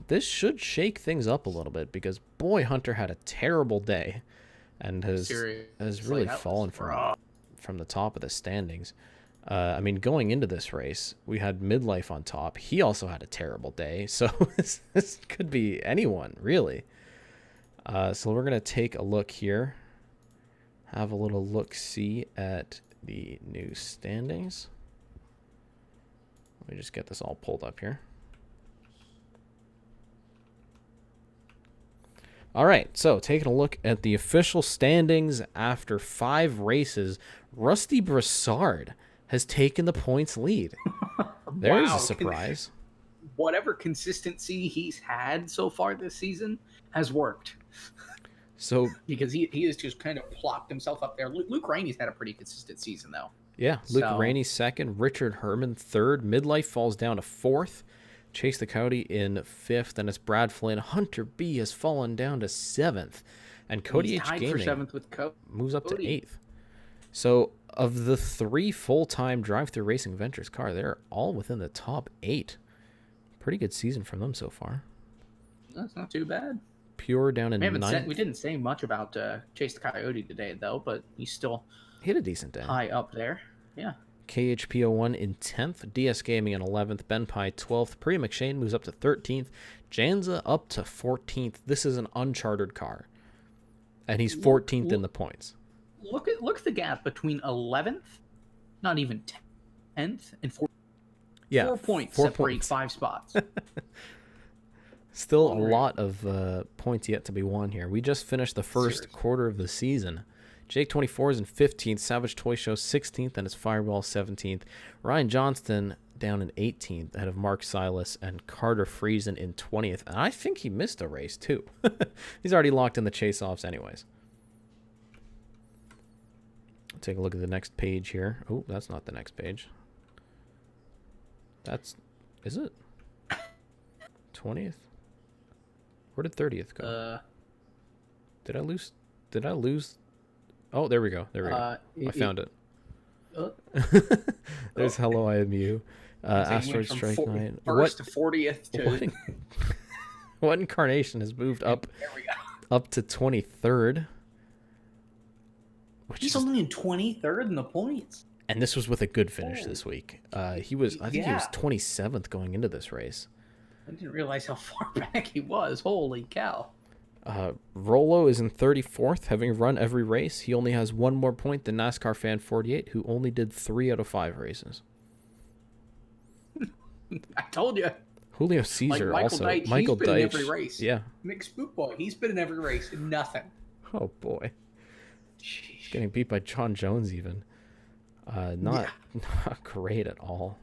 A: This should shake things up a little bit because, boy, Hunter had a terrible day and has really fallen from the top of the standings. I mean, going into this race, we had Midlife on top. He also had a terrible day, so this could be anyone, really. So we're going to take a look here. Have a little look-see at the new standings. Let me just get this all pulled up here. All right, so taking a look at the official standings after 5 races, Rusty Brassard has taken the points lead. There's a surprise.
E: Whatever consistency he's had so far this season has worked.
A: So
E: because he has just kind of plopped himself up there. Luke Rainey's had a pretty consistent season, though.
A: Yeah, Luke Rainey second, Richard Herman third, Midlife falls down to fourth, Chase the Cody in fifth, and it's Brad Flynn. Hunter B has fallen down to seventh, and CodyHGaming moves up to eighth. So of the 3 full-time drive-through racing ventures car, they're all within the top 8. Pretty good season from them so far.
E: That's not too bad.
A: Pure down in ninth.
E: We didn't say much about Chase the Coyote today, though, but he's still
A: he had a decent day.
E: High up there. Yeah.
A: KHP01 in 10th, DS Gaming in 11th, Ben Pye 12th, Prix McShane moves up to 13th, Janza up to 14th. This is an unchartered car, and he's 14th in the points.
E: Look at the gap between 11th, not even 10th, and 14th.
A: Yeah,
E: 4 points
A: 4
E: separate
A: points.
E: 5 spots.
A: Still a lot of points yet to be won here. We just finished the first quarter of the season. Jake 24 is in 15th, Savage Toy Show 16th, and it's Fireball 17th. Ryan Johnston down in 18th, ahead of Mark Silas and Carter Friesen in 20th. And I think he missed a race, too. He's already locked in the chase-offs anyways. Take a look at the next page here. Oh, that's not the next page. Is it? 20th? Where did 30th go? Did I lose? Oh, there we go. I found it. There's Hello, I Am You. Asteroid Strike Knight.
E: First to 40th to...
A: What incarnation has moved up to 23rd?
E: He's only in 23rd in the points.
A: And this was with a good finish this week. I think he was 27th going into this race.
E: I didn't realize how far back he was. Holy cow.
A: Rollo is in 34th, having run every race. He only has 1 more point than NASCAR Fan 48, who only did 3 out of 5 races.
E: I told you.
A: Julio Caesar
E: Michael
A: also.
E: Deitch,
A: Michael
E: he's been
A: Deitch.
E: in every race.
A: Yeah.
E: Nick Spookboy, he's been in every race. Nothing.
A: Oh, boy. He's getting beat by John Jones even. Not great at all.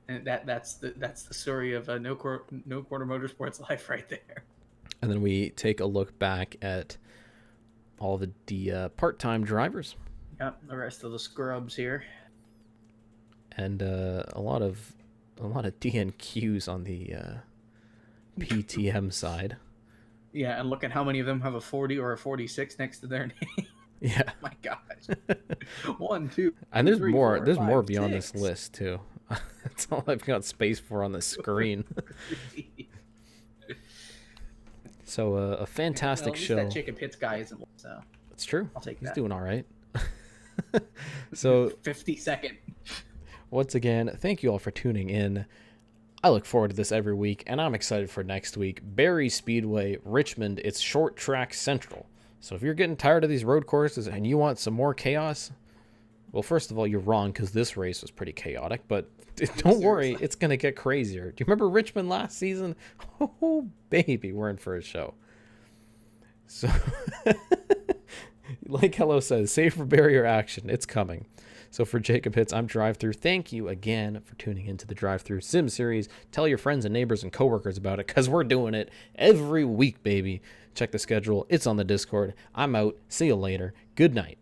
E: And that's the story of No Quarter Motorsports life right there.
A: And then we take a look back at all the part-time drivers.
E: Yep, the rest of the scrubs here.
A: And a lot of DNQs on the PTM side.
E: Yeah, and look at how many of them have a 40 or a 46 next to their name.
A: Yeah.
E: Oh my gosh. 1, 2.
A: And there's
E: 3,
A: more.
E: 4,
A: There's
E: 5,
A: more beyond
E: 6.
A: this list too. That's all I've got space for on the screen. So a fantastic show.
E: That Chicken Pits guy isn't. So
A: it's true.
E: I'll take
A: He's
E: that.
A: doing all right. So
E: 52nd.
A: Once again, thank you all for tuning in. I look forward to this every week, and I'm excited for next week. Barrie Speedway, Richmond. It's Short Track Central. So if you're getting tired of these road courses and you want some more chaos, well, first of all, you're wrong because this race was pretty chaotic, but don't worry, it's going to get crazier. Do you remember Richmond last season? Oh, baby, we're in for a show. So, like Hello says, save for barrier action. It's coming. So for Jacob Hitz, I'm Drive Through. Thank you again for tuning into the Drive Through Sim Series. Tell your friends and neighbors and coworkers about it because we're doing it every week, baby. Check the schedule. It's on the Discord. I'm out. See you later. Good night.